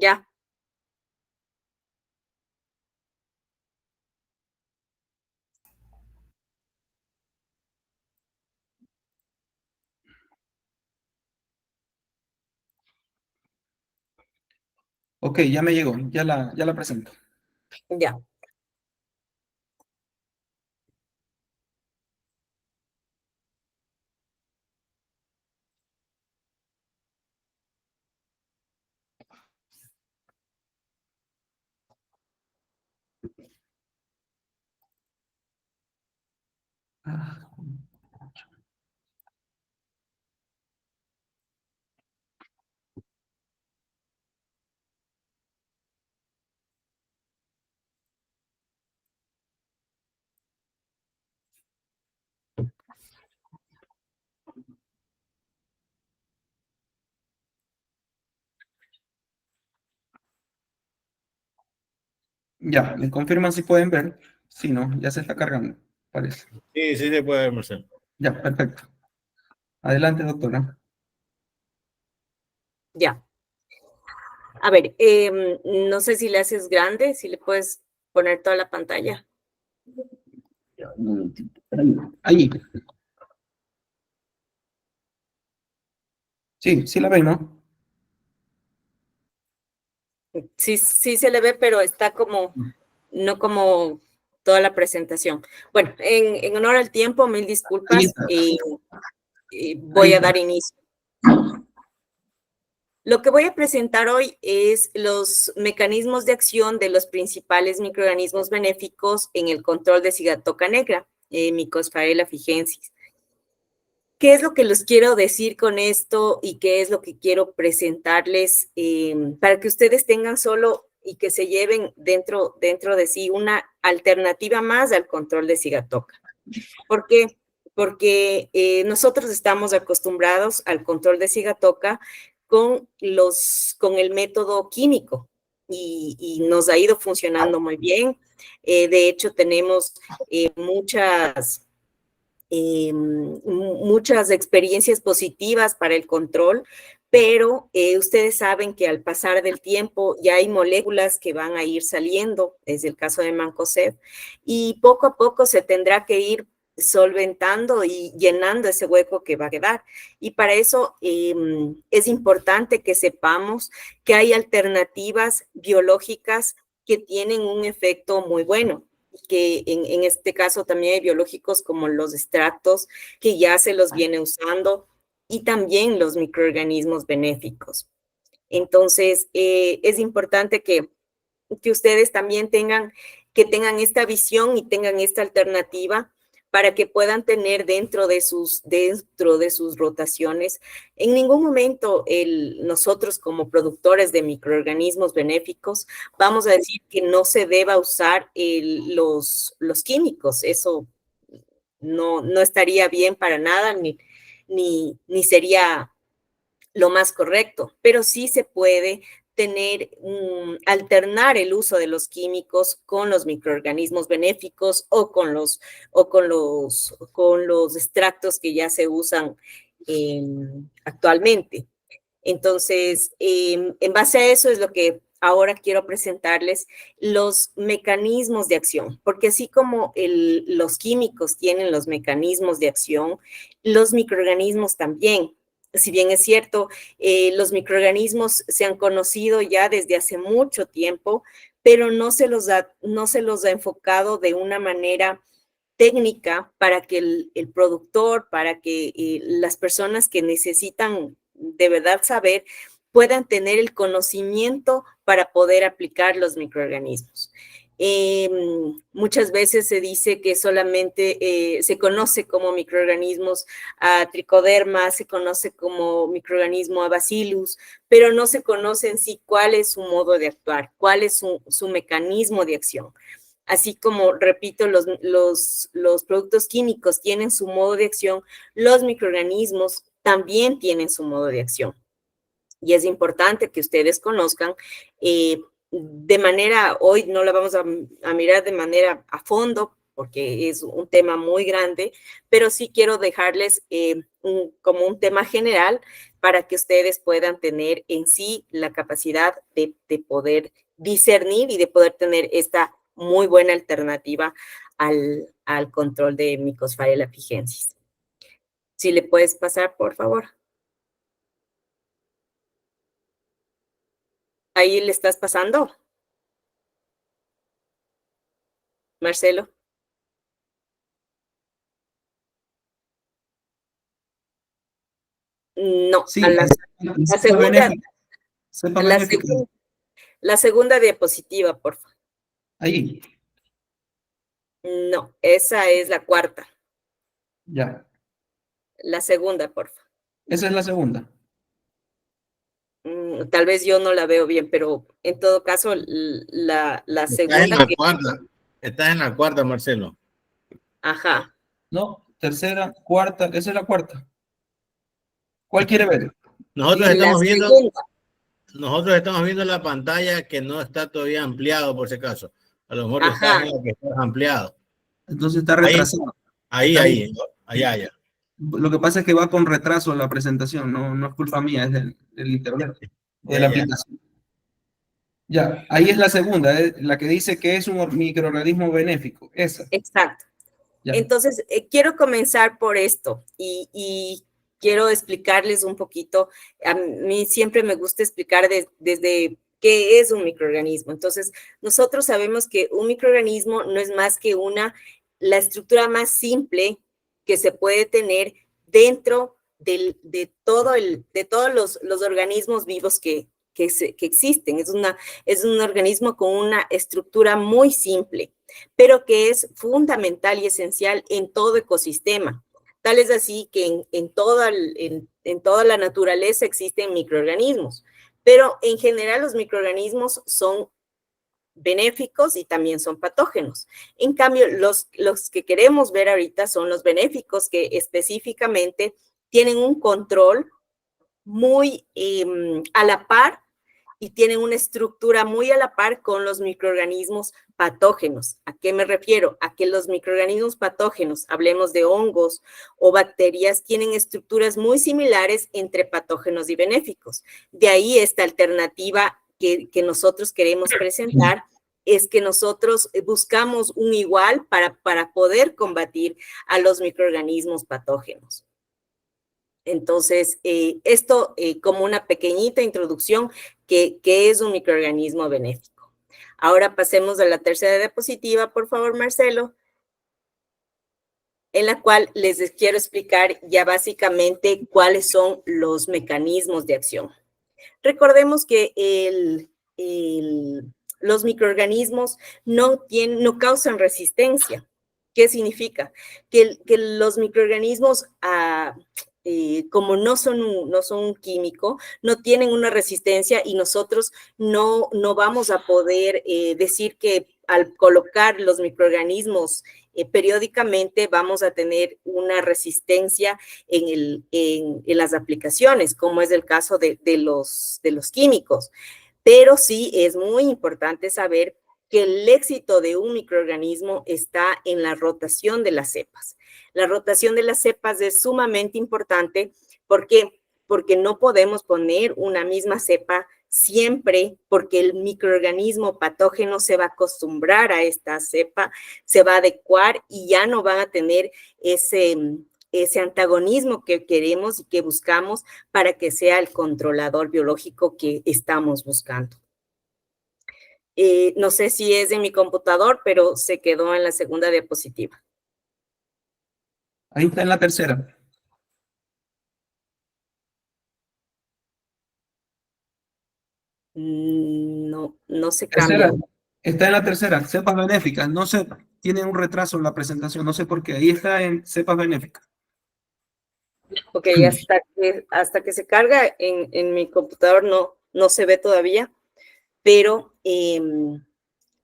Ya, Ok, ya me llegó, ya la presento. ya, Ah, ya, me confirman si pueden ver. Si no, ya se está cargando, parece. Sí, sí se puede ver, Marcelo. Ya, perfecto. Adelante, doctora. ya. A ver, no sé si le haces grande, si le puedes poner toda la pantalla. Ya, un momentito. Ahí. Sí, sí la ven, ¿no? Sí, sí se le ve, pero está como, no como toda la presentación. Bueno, en honor al tiempo, mil Ahí disculpas, está. Ahí voy a está. dar inicio. Lo que voy a presentar hoy es los mecanismos de acción de los principales microorganismos benéficos en el control de cigatoca negra, Mycosphera fijensis. ¿Qué es lo que les quiero decir con esto y qué es lo que quiero presentarles para que ustedes tengan solo y que se lleven dentro de sí una alternativa más al control de cigatoca? ¿Por qué? Porque nosotros estamos acostumbrados al control de cigatoca con el método químico y nos ha ido funcionando muy bien. De hecho, tenemos muchas muchas experiencias positivas para el control, pero ustedes saben que al pasar del tiempo ya hay moléculas que van a ir saliendo, es el caso de Mancozeb, y poco a poco se tendrá que ir solventando y llenando ese hueco que va a quedar. Y para eso es importante que sepamos que hay alternativas biológicas que tienen un efecto muy bueno, que en este caso también hay biológicos como los extractos que ya se los viene usando y también los microorganismos benéficos. Entonces, es importante que ustedes también tengan esta visión y tengan esta alternativa para que puedan tener dentro de sus rotaciones. En ningún momento nosotros como productores de microorganismos benéficos vamos a decir que no se deba usar los químicos. Eso no estaría bien para nada, ni sería lo más correcto, pero sí se puede alternar el uso de los químicos con los microorganismos benéficos con los extractos que ya se usan actualmente. Entonces, en base a eso es lo que ahora quiero presentarles los mecanismos de acción, porque así como los químicos tienen los mecanismos de acción, los microorganismos también. Si bien es cierto, los microorganismos se han conocido ya desde hace mucho tiempo, pero no se los ha enfocado de una manera técnica para que el productor, para que las personas que necesitan de verdad saber puedan tener el conocimiento para poder aplicar los microorganismos. Muchas veces se dice que solamente se conoce como microorganismos a tricoderma, se conoce como microorganismo a bacillus, pero no se conoce en sí cuál es su modo de actuar, cuál es su mecanismo de acción. Así como, repito, los productos químicos tienen su modo de acción, los microorganismos también tienen su modo de acción. Y es importante que ustedes conozcan hoy no la vamos a mirar de manera a fondo, porque es un tema muy grande, pero sí quiero dejarles como un tema general para que ustedes puedan tener en sí la capacidad de poder discernir y de poder tener esta muy buena alternativa al control de Mycophallia pigensis. Si le puedes pasar, por favor. Ahí le estás pasando, Marcelo. No, Sí, la cepas segunda, benéficas. Cepas la benéficas. segunda, la segunda diapositiva, por favor. Ahí, No, esa es la cuarta. ya. La segunda, por favor. Esa es la segunda. Tal vez yo no la veo bien, pero en todo caso, la Estás en segunda la que... cuarta. Estás en la cuarta, Marcelo. Ajá. No, tercera, cuarta, esa es la cuarta. ¿Cuál quiere ver? Nosotros La segunda. nosotros estamos viendo la pantalla que no está todavía ampliado, por si acaso. A lo mejor estás Ajá. en la que está ampliado. Entonces está retrasado. Ahí, allá. Lo que pasa es que va con retraso la presentación, no es culpa mía, es del internet, de la Ya. aplicación. Ya, ahí es la segunda, la que dice que es un microorganismo benéfico. Esa. Exacto. Ya. Entonces, quiero comenzar por esto y quiero explicarles un poquito. A mí siempre me gusta explicar desde qué es un microorganismo. Entonces, nosotros sabemos que un microorganismo no es más que la estructura más simple que se puede tener dentro de todos los organismos vivos que existen. Es un organismo con una estructura muy simple, pero que es fundamental y esencial en todo ecosistema. Tal es así que en toda la naturaleza existen microorganismos, pero en general los microorganismos son benéficos y también son patógenos. En cambio, los que queremos ver ahorita son los benéficos, que específicamente tienen un control muy a la par y tienen una estructura muy a la par con los microorganismos patógenos. ¿A qué me refiero? A que los microorganismos patógenos, hablemos de hongos o bacterias, tienen estructuras muy similares entre patógenos y benéficos. De ahí esta alternativa que nosotros queremos presentar, es que nosotros buscamos un igual para poder combatir a los microorganismos patógenos. Entonces, esto como una pequeñita introducción que es un microorganismo benéfico. Ahora pasemos a la tercera diapositiva, por favor, Marcelo, en la cual les quiero explicar ya básicamente cuáles son los mecanismos de acción. Recordemos que los microorganismos no causan resistencia. ¿Qué significa? Que los microorganismos, como no son un químico, no tienen una resistencia y nosotros no vamos a poder decir que al colocar los microorganismos periódicamente vamos a tener una resistencia en las aplicaciones, como es el caso de los químicos. Pero sí es muy importante saber que el éxito de un microorganismo está en la rotación de las cepas. La rotación de las cepas es sumamente importante porque no podemos poner una misma cepa siempre, porque el microorganismo patógeno se va a acostumbrar a esta cepa, se va a adecuar y ya no van a tener ese antagonismo que queremos y que buscamos para que sea el controlador biológico que estamos buscando. No sé si es de mi computador, pero se quedó en la segunda diapositiva. Ahí está en la tercera. No se Tercera. cambia. Está en la tercera, cepas benéficas. No sé, tiene un retraso en la presentación, no sé por qué. Ahí está en cepas benéficas. Ok, hasta que se carga en mi computador no se ve todavía, pero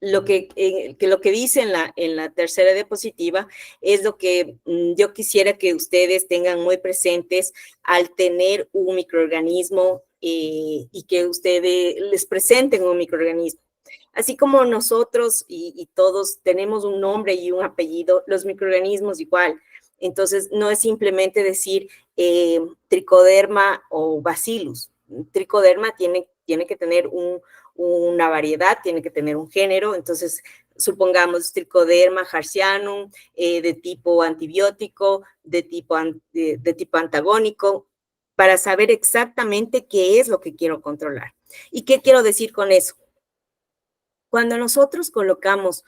lo que dice en la tercera diapositiva es lo que yo quisiera que ustedes tengan muy presentes al tener un microorganismo y que ustedes les presenten un microorganismo. Así como nosotros y todos tenemos un nombre y un apellido, los microorganismos igual. Entonces, no es simplemente decir tricoderma o bacillus. Tricoderma tiene que tener una variedad, tiene que tener un género. Entonces, supongamos tricoderma harzianum, de tipo antibiótico, de tipo antagónico, para saber exactamente qué es lo que quiero controlar. ¿Y qué quiero decir con eso? Cuando nosotros colocamos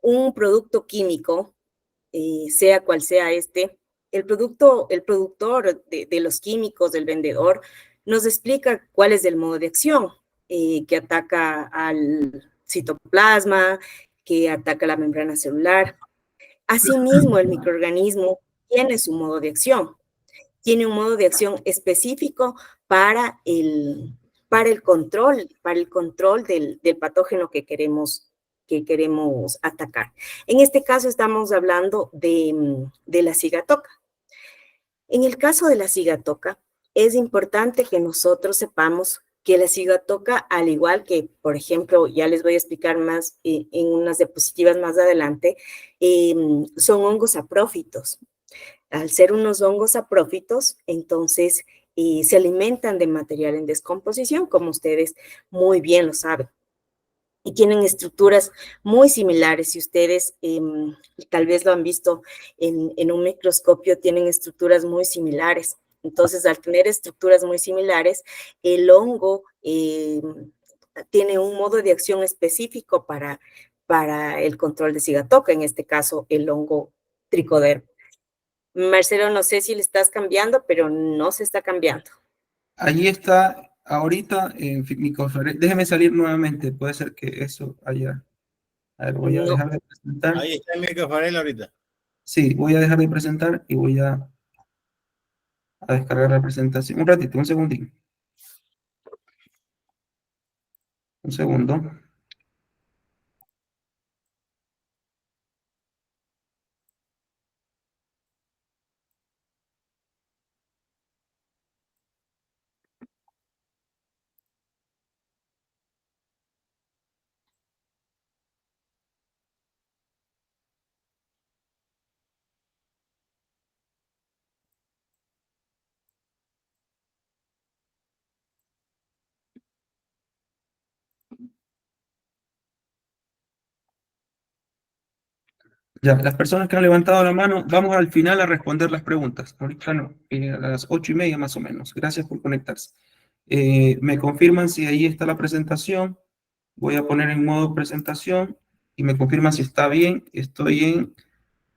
un producto químico, sea cual sea este, el productor de los químicos, del vendedor, nos explica cuál es el modo de acción, que ataca al citoplasma, que ataca la membrana celular. Asimismo, el microorganismo tiene su modo de acción. Tiene un modo de acción específico para el control del patógeno que queremos atacar. En este caso estamos hablando de la cigatoca. En el caso de la cigatoca, es importante que nosotros sepamos que la cigatoca, al igual que, por ejemplo, ya les voy a explicar más en unas diapositivas más adelante, son hongos saprófitos. Al ser unos hongos saprófitos, entonces se alimentan de material en descomposición, como ustedes muy bien lo saben. Y tienen estructuras muy similares. Si ustedes tal vez lo han visto en un microscopio, tienen estructuras muy similares. Entonces, al tener estructuras muy similares, el hongo tiene un modo de acción específico para el control de cigatoca, en este caso, el hongo tricoderma. Marcelo, no sé si le estás cambiando, pero no se está cambiando. Allí está ahorita en mi conferencia. Déjeme salir nuevamente, puede ser que eso haya. A ver, voy a dejar de presentar. Ahí está el microfarel ahorita. Sí, voy a dejar de presentar y voy a descargar la presentación. Un ratito, un segundín. Un segundo. Ya, las personas que han levantado la mano, vamos al final a responder las preguntas. Ahorita no, a las 8:30 más o menos. Gracias por conectarse. Me confirman si ahí está la presentación. Voy a poner en modo presentación y me confirman si está bien. Estoy en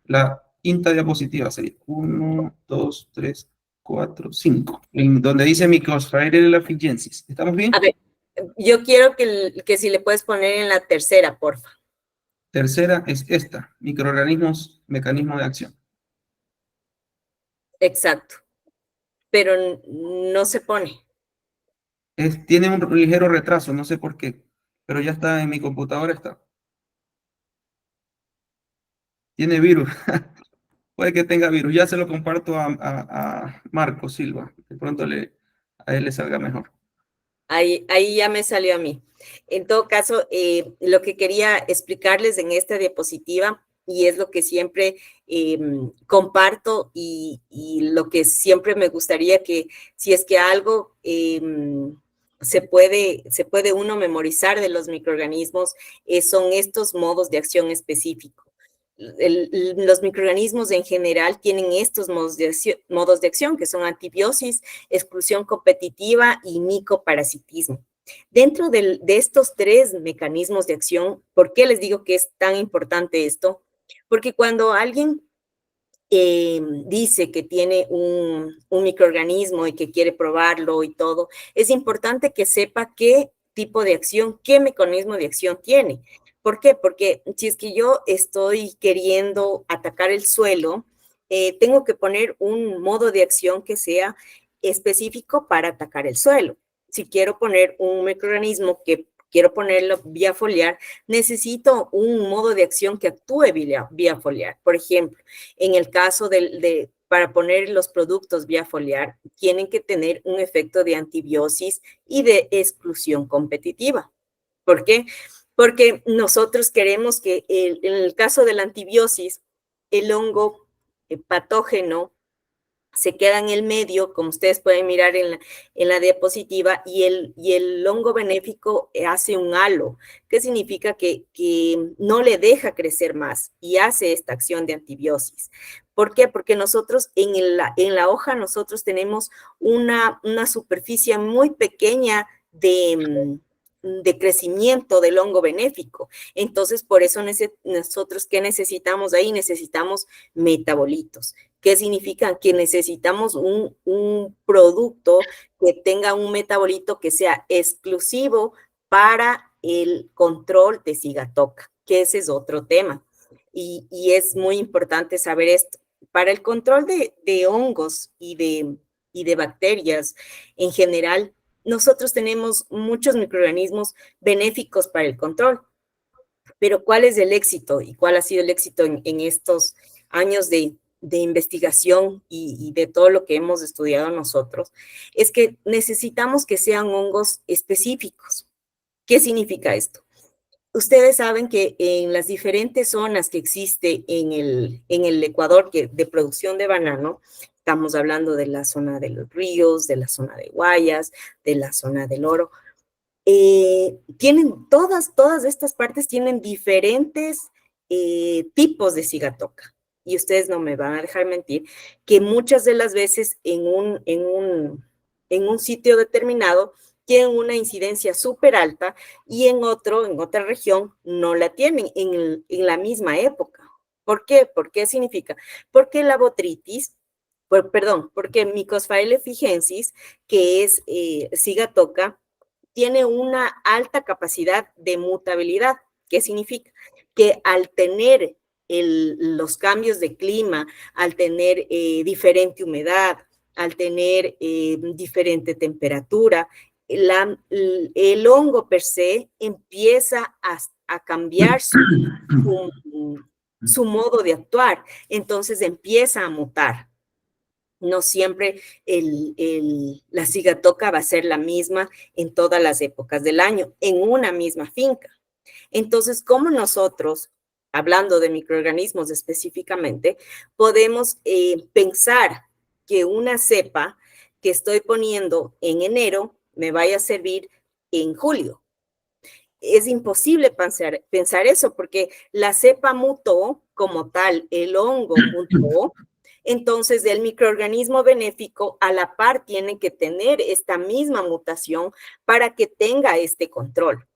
la quinta diapositiva. Sería 1, 2, 3, 4, 5. En donde dice Microsphaerella afarensis. ¿Estamos bien? A ver, yo quiero que si le puedes poner en la tercera, porfa. Tercera es esta, microorganismos, mecanismo de acción. Exacto. Pero no se pone. Tiene un ligero retraso, no sé por qué, pero ya está en mi computadora, está. Tiene virus. Puede que tenga virus. Ya se lo comparto a Marco Silva. De pronto a él le salga mejor. Ahí ya me salió a mí. En todo caso, lo que quería explicarles en esta diapositiva, y es lo que siempre comparto y lo que siempre me gustaría que, si es que algo se puede uno memorizar de los microorganismos, son estos modos de acción específicos. Los microorganismos en general tienen estos modos de acción, que son antibiosis, exclusión competitiva y micoparasitismo. Dentro de estos tres mecanismos de acción, ¿por qué les digo que es tan importante esto? Porque cuando alguien dice que tiene un microorganismo y que quiere probarlo y todo, es importante que sepa qué tipo de acción, qué mecanismo de acción tiene. ¿Por qué? Porque si es que yo estoy queriendo atacar el suelo, tengo que poner un modo de acción que sea específico para atacar el suelo. Si quiero poner un microorganismo que quiero ponerlo vía foliar, necesito un modo de acción que actúe vía foliar. Por ejemplo, en el caso para poner los productos vía foliar, tienen que tener un efecto de antibiosis y de exclusión competitiva. ¿Por qué? porque nosotros queremos que en el caso de la antibiosis, el hongo patógeno se queda en el medio, como ustedes pueden mirar en la diapositiva, y el hongo benéfico hace un halo, que significa que no le deja crecer más y hace esta acción de antibiosis. ¿Por qué? Porque nosotros en la hoja nosotros tenemos una superficie muy pequeña de crecimiento del hongo benéfico. Entonces, por eso nosotros, ¿qué necesitamos ahí? Necesitamos metabolitos. ¿Qué significa? Que necesitamos un producto que tenga un metabolito que sea exclusivo para el control de Sigatoka, que ese es otro tema. Y es muy importante saber esto. Para el control de hongos y de bacterias en general, nosotros tenemos muchos microorganismos benéficos para el control. Pero ¿cuál es el éxito y cuál ha sido el éxito en estos años de investigación y de todo lo que hemos estudiado nosotros? Es que necesitamos que sean hongos específicos. ¿Qué significa esto? Ustedes saben que en las diferentes zonas que existe en el Ecuador de producción de banano, estamos hablando de la zona de los ríos, de la zona de Guayas, de la zona del Oro, tienen todas estas partes tienen diferentes tipos de Sigatoka. Y ustedes no me van a dejar mentir que muchas de las veces en un sitio determinado tienen una incidencia súper alta y en otra región no la tienen en la misma época. ¿Por qué? ¿Por qué significa? Porque la botritis, porque Mycophylla fijensis, que es Sigatoka, tiene una alta capacidad de mutabilidad. ¿Qué significa? Que al tener los cambios de clima, al tener diferente humedad, al tener diferente temperatura, el hongo per se empieza a cambiar su modo de actuar, entonces empieza a mutar. No siempre la Sigatoka va a ser la misma en todas las épocas del año, en una misma finca. Entonces, ¿cómo nosotros, hablando de microorganismos específicamente, podemos pensar que una cepa que estoy poniendo en enero me vaya a servir en julio? Es imposible pensar eso porque la cepa mutó como tal, el hongo mutó. Entonces, el microorganismo benéfico a la par tiene que tener esta misma mutación para que tenga este control.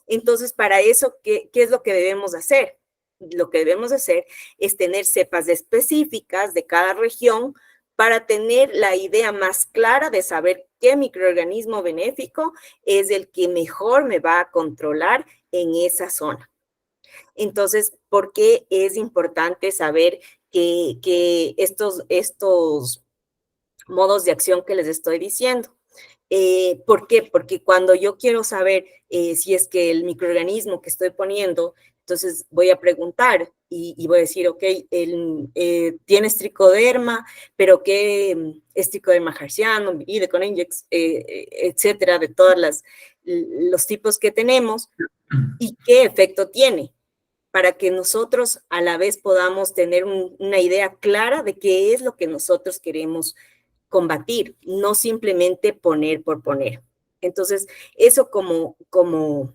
Entonces, para eso, ¿qué es lo que debemos hacer? Lo que debemos hacer es tener cepas específicas de cada región para tener la idea más clara de saber qué microorganismo benéfico es el que mejor me va a controlar en esa zona. Entonces, ¿por qué es importante saber que estos modos de acción que les estoy diciendo? ¿Por qué? Porque cuando yo quiero saber si es que el microorganismo que estoy poniendo, entonces voy a preguntar y voy a decir, ok, tienes tricoderma, pero ¿qué es tricoderma hertziano, y de Coningex, etcétera, de todos los tipos que tenemos y qué efecto tiene? Para que nosotros a la vez podamos tener una idea clara de qué es lo que nosotros queremos combatir, no simplemente poner por poner. Entonces, eso como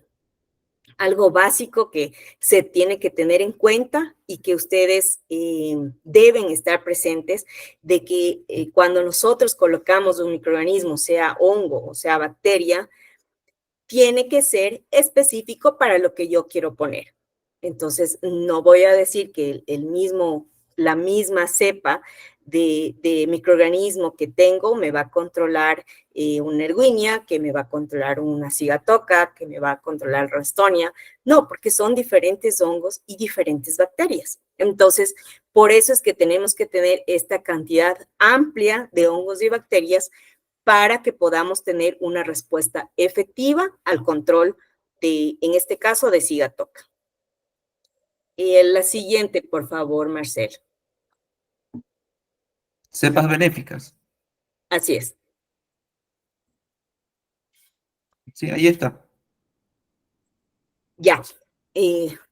algo básico que se tiene que tener en cuenta y que ustedes deben estar presentes de que cuando nosotros colocamos un microorganismo, sea hongo o sea bacteria, tiene que ser específico para lo que yo quiero poner. Entonces, no voy a decir que la misma cepa de microorganismo que tengo me va a controlar una erwinia, que me va a controlar una Sigatoka, que me va a controlar Ralstonia. No, porque son diferentes hongos y diferentes bacterias. Entonces, por eso es que tenemos que tener esta cantidad amplia de hongos y bacterias para que podamos tener una respuesta efectiva al control en este caso, de Sigatoka. La siguiente, por favor, Marcel. Cepas benéficas. Así es. Sí, ahí está. Ya,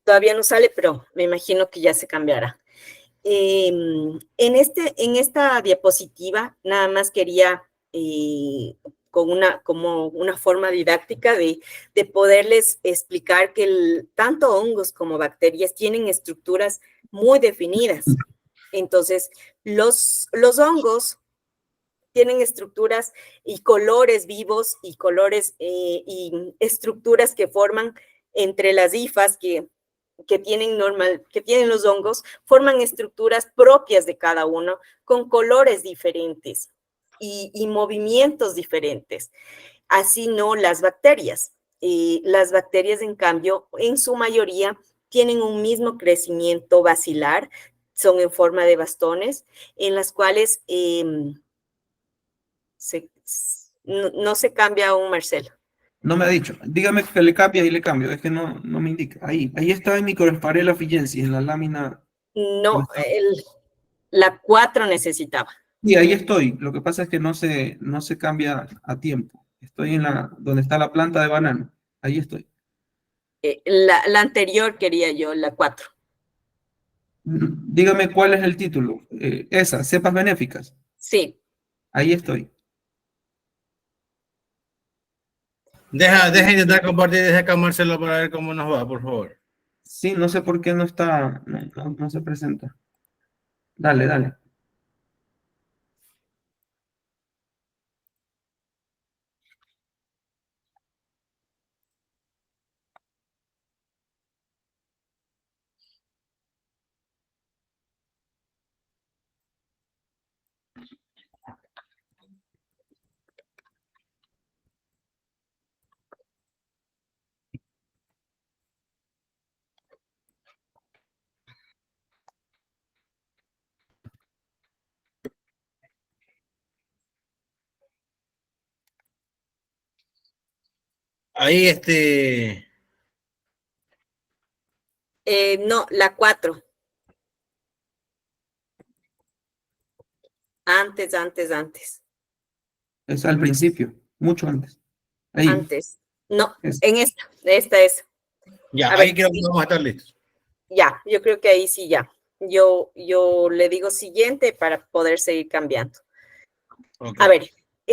todavía no sale, pero me imagino que ya se cambiará. En esta diapositiva nada más quería como una forma didáctica de poderles explicar que tanto hongos como bacterias tienen estructuras muy definidas. Entonces, los hongos tienen estructuras y colores vivos y colores y estructuras que forman entre las hifas que tienen los hongos, forman estructuras propias de cada uno con colores diferentes y movimientos diferentes. Así no las bacterias. Las bacterias, en cambio, en su mayoría tienen un mismo crecimiento basilar, son en forma de bastones, en las cuales no se cambia aún, Marcelo. No me ha dicho. Dígame que le cambia y le cambio. Es que no me indica. Ahí está en Microsphaerella figensii, en la lámina. No, la 4 necesitaba. Y ahí estoy. Lo que pasa es que no se cambia a tiempo. Estoy donde está la planta de banano. Ahí estoy. La anterior quería yo, la 4. Dígame cuál es el título. Esa, cepas benéficas. Sí. Ahí estoy. Deja intentar compartir desde acá, Marcelo, para ver cómo nos va, por favor. Sí, no sé por qué no está, no se presenta. Dale. Ahí, No, la 4. Antes. Es al principio, mucho antes. Ahí. Antes. No, Es. en esta es. ya, A ahí ver, creo que vamos a estar listos. ya, yo creo que ahí sí ya. Yo le digo siguiente para poder seguir cambiando. Okay. A ver,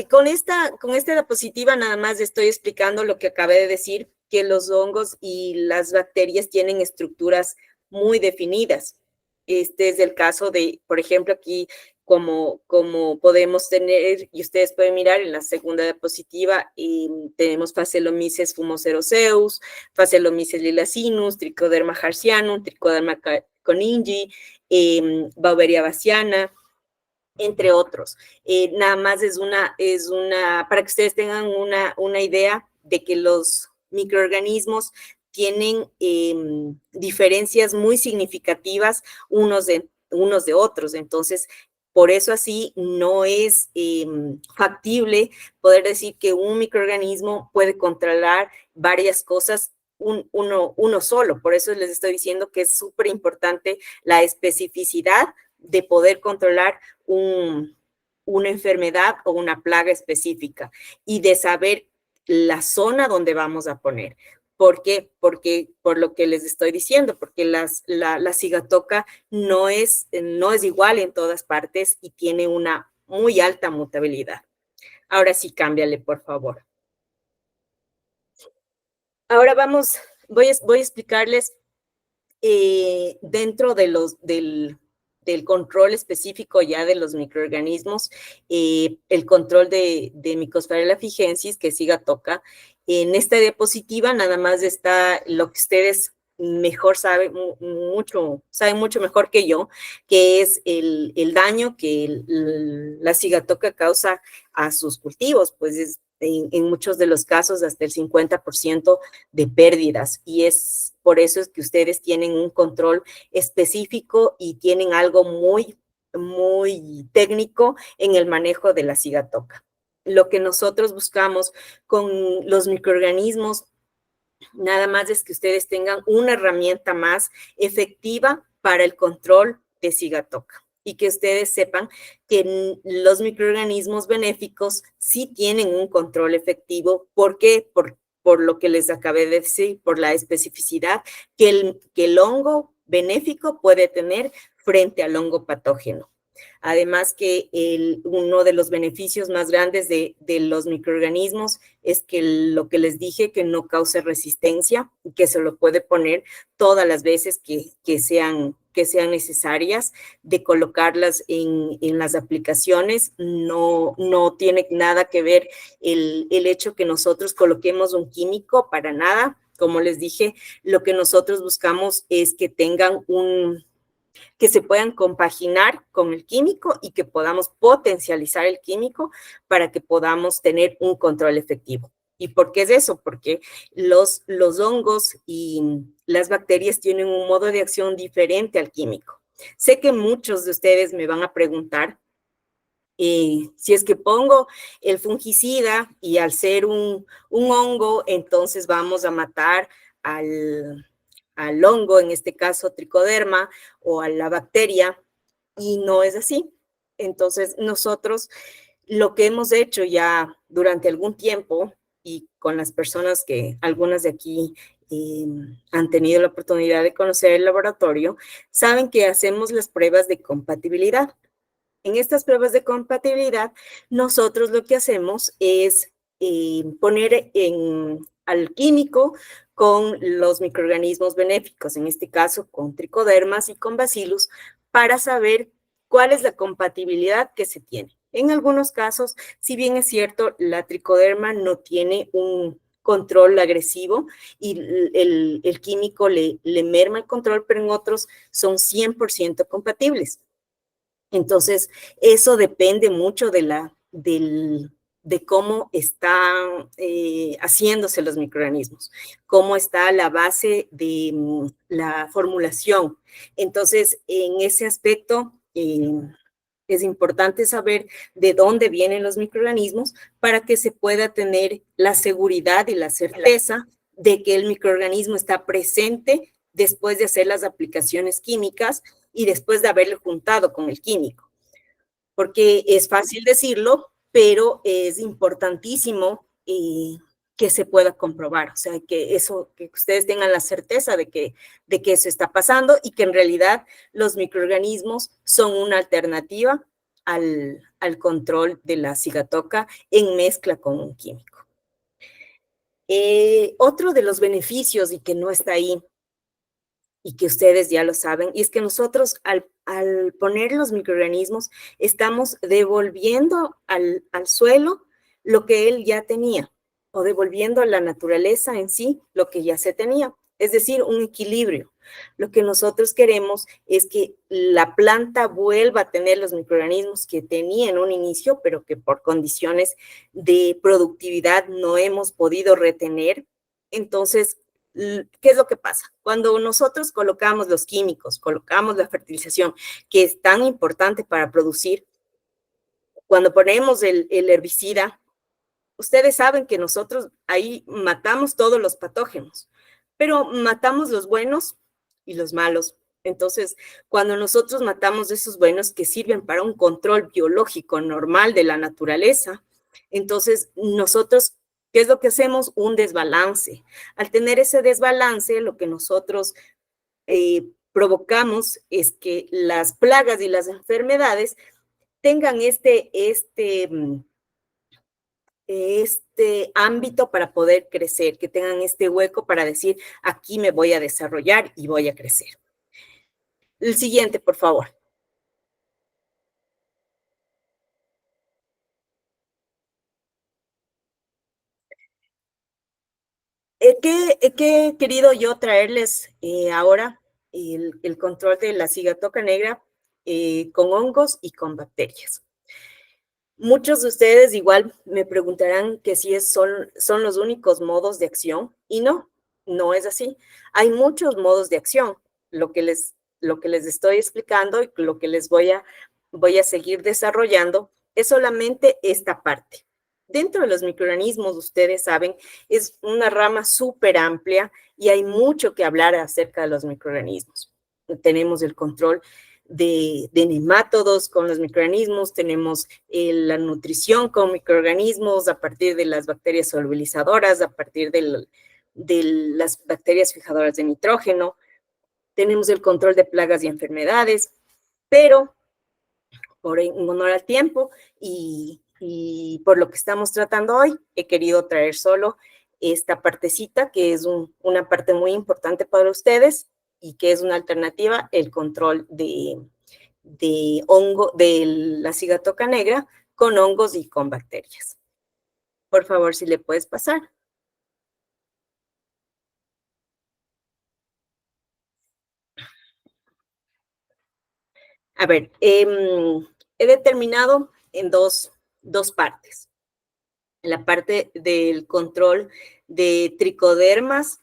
con esta diapositiva nada más estoy explicando lo que acabé de decir, que los hongos y las bacterias tienen estructuras muy definidas. Este es el caso de, por ejemplo, aquí como podemos tener, y ustedes pueden mirar en la segunda diapositiva, tenemos Phaseolomyces fumocerozeus, Phaseolomyces lilacinus, Trichoderma harzianum, Trichoderma coningi, Bauberia bassiana, entre otros. Nada más es para que ustedes tengan una idea de que los microorganismos tienen diferencias muy significativas unos de otros. Entonces, por eso así no es factible poder decir que un microorganismo puede controlar varias cosas uno solo. Por eso les estoy diciendo que es súper importante la especificidad de poder controlar una enfermedad o una plaga específica y de saber la zona donde vamos a poner. ¿Por qué? Porque por lo que les estoy diciendo, porque la cigatoca no es igual en todas partes y tiene una muy alta mutabilidad. Ahora sí, cámbiale, por favor. Ahora voy a explicarles dentro del control específico ya de los microorganismos, el control de Mycoplasma figensis, que cigatoca. En esta diapositiva nada más está lo que ustedes mejor saben mucho mejor que yo, que es el daño que la cigatoca causa a sus cultivos, pues en muchos de los casos hasta el 50% de pérdidas, y es por eso es que ustedes tienen un control específico y tienen algo muy técnico en el manejo de la cigatoca. Lo que nosotros buscamos con los microorganismos nada más es que ustedes tengan una herramienta más efectiva para el control de cigatoca y que ustedes sepan que los microorganismos benéficos sí tienen un control efectivo. ¿Por qué? por lo que les acabé de decir, por la especificidad que el hongo benéfico puede tener frente al hongo patógeno. Además que uno de los beneficios más grandes de los microorganismos es que lo que les dije, que no cause resistencia y que se lo puede poner todas las veces que sean necesarias de colocarlas en las aplicaciones. No tiene nada que ver el hecho que nosotros coloquemos un químico, para nada. Como les dije, lo que nosotros buscamos es que tengan que se puedan compaginar con el químico y que podamos potencializar el químico para que podamos tener un control efectivo. ¿Y por qué es eso? Porque los hongos y las bacterias tienen un modo de acción diferente al químico. Sé que muchos de ustedes me van a preguntar si es que pongo el fungicida y al ser un hongo, entonces vamos a matar al hongo, en este caso tricoderma, o a la bacteria, y no es así. Entonces, nosotros lo que hemos hecho ya durante algún tiempo, y con las personas que algunas de aquí han tenido la oportunidad de conocer el laboratorio, saben que hacemos las pruebas de compatibilidad. En estas pruebas de compatibilidad, nosotros lo que hacemos es poner al químico con los microorganismos benéficos, en este caso con tricodermas y con bacillus, para saber cuál es la compatibilidad que se tiene. En algunos casos, si bien es cierto, la tricoderma no tiene un control agresivo y el químico le merma el control, pero en otros son 100% compatibles. Entonces, eso depende mucho de cómo están haciéndose los microorganismos, cómo está la base de la formulación. Entonces, en ese aspecto, es importante saber de dónde vienen los microorganismos para que se pueda tener la seguridad y la certeza de que el microorganismo está presente después de hacer las aplicaciones químicas y después de haberlo juntado con el químico. Porque es fácil decirlo, pero es importantísimo que se pueda comprobar, o sea, que ustedes tengan la certeza de que eso está pasando y que en realidad los microorganismos son una alternativa al control de la cigatoca en mezcla con un químico. Otro de los beneficios, y que no está ahí, y que ustedes ya lo saben, y es que nosotros al poner los microorganismos estamos devolviendo al suelo lo que él ya tenía, o devolviendo a la naturaleza en sí lo que ya se tenía, es decir, un equilibrio. Lo que nosotros queremos es que la planta vuelva a tener los microorganismos que tenía en un inicio, pero que por condiciones de productividad no hemos podido retener. Entonces, ¿qué es lo que pasa? Cuando nosotros colocamos los químicos, colocamos la fertilización, que es tan importante para producir, cuando ponemos el herbicida, ustedes saben que nosotros ahí matamos todos los patógenos, pero matamos los buenos y los malos. Entonces, cuando nosotros matamos esos buenos que sirven para un control biológico normal de la naturaleza, entonces nosotros, ¿qué es lo que hacemos? Un desbalance. Al tener ese desbalance, lo que nosotros provocamos es que las plagas y las enfermedades tengan este ámbito para poder crecer, que tengan este hueco para decir, aquí me voy a desarrollar y voy a crecer. El siguiente, por favor. ¿Qué he querido yo traerles ahora? El control de la cigatoca negra con hongos y con bacterias. Muchos de ustedes igual me preguntarán que si son los únicos modos de acción, y no es así. Hay muchos modos de acción. Lo que les estoy explicando y lo que les voy a seguir desarrollando es solamente esta parte. Dentro de los microorganismos, ustedes saben, es una rama súper amplia y hay mucho que hablar acerca de los microorganismos. Tenemos el control de nemátodos con los microorganismos, tenemos la nutrición con microorganismos a partir de las bacterias solubilizadoras, a partir de las bacterias fijadoras de nitrógeno, tenemos el control de plagas y enfermedades, pero por en honor al tiempo y por lo que estamos tratando hoy, he querido traer solo esta partecita que es una parte muy importante para ustedes y que es una alternativa, el control de hongo, de la cigatoca negra con hongos y con bacterias. Por favor, si le puedes pasar. A ver, he determinado en dos partes. La parte del control de tricodermas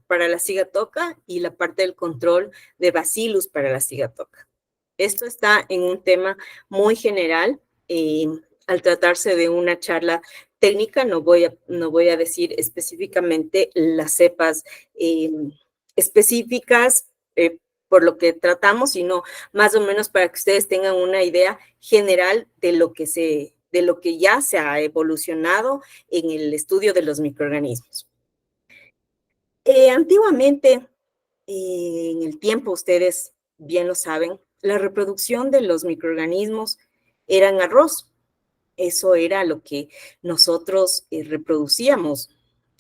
para la cigatoca y la parte del control de bacillus para la cigatoca. Esto está en un tema muy general. Al tratarse de una charla técnica, no voy a decir específicamente las cepas específicas por lo que tratamos, sino más o menos para que ustedes tengan una idea general de lo que ya se ha evolucionado en el estudio de los microorganismos. Antiguamente, en el tiempo, ustedes bien lo saben, la reproducción de los microorganismos era en arroz. Eso era lo que nosotros reproducíamos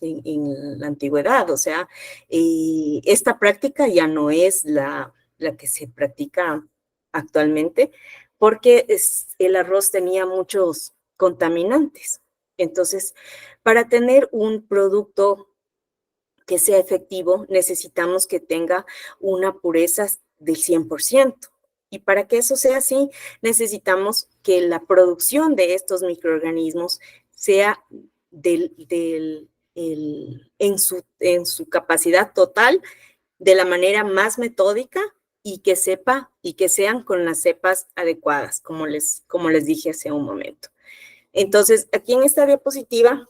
en la antigüedad. O sea, esta práctica ya no es la que se practica actualmente porque el arroz tenía muchos contaminantes. Entonces, para tener un producto que sea efectivo, necesitamos que tenga una pureza del 100%. Y para que eso sea así, necesitamos que la producción de estos microorganismos sea en su capacidad total, de la manera más metódica y que sean con las cepas adecuadas, como les dije hace un momento. Entonces, aquí en esta diapositiva,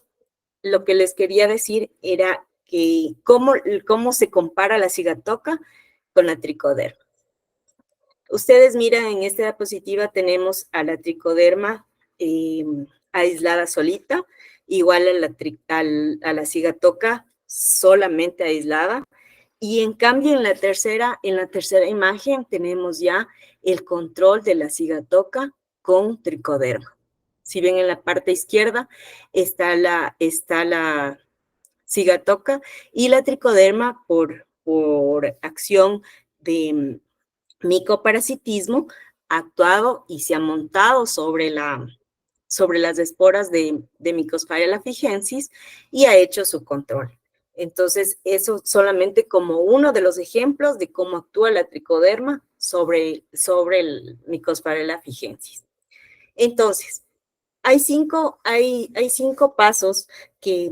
lo que les quería decir era que cómo se compara la cigatoca con la tricoderma. Ustedes miran en esta diapositiva tenemos a la tricoderma aislada solita, igual a la cigatoca solamente aislada, y en cambio en la tercera imagen tenemos ya el control de la cigatoca con tricoderma. Si ven en la parte izquierda está la cigatoca y la tricoderma por acción de micoparasitismo ha actuado y se ha montado sobre las esporas de Mycosparia lafigensis y ha hecho su control. Entonces, eso solamente como uno de los ejemplos de cómo actúa la tricoderma sobre el Mycosparia lafigensis. Entonces, hay cinco pasos que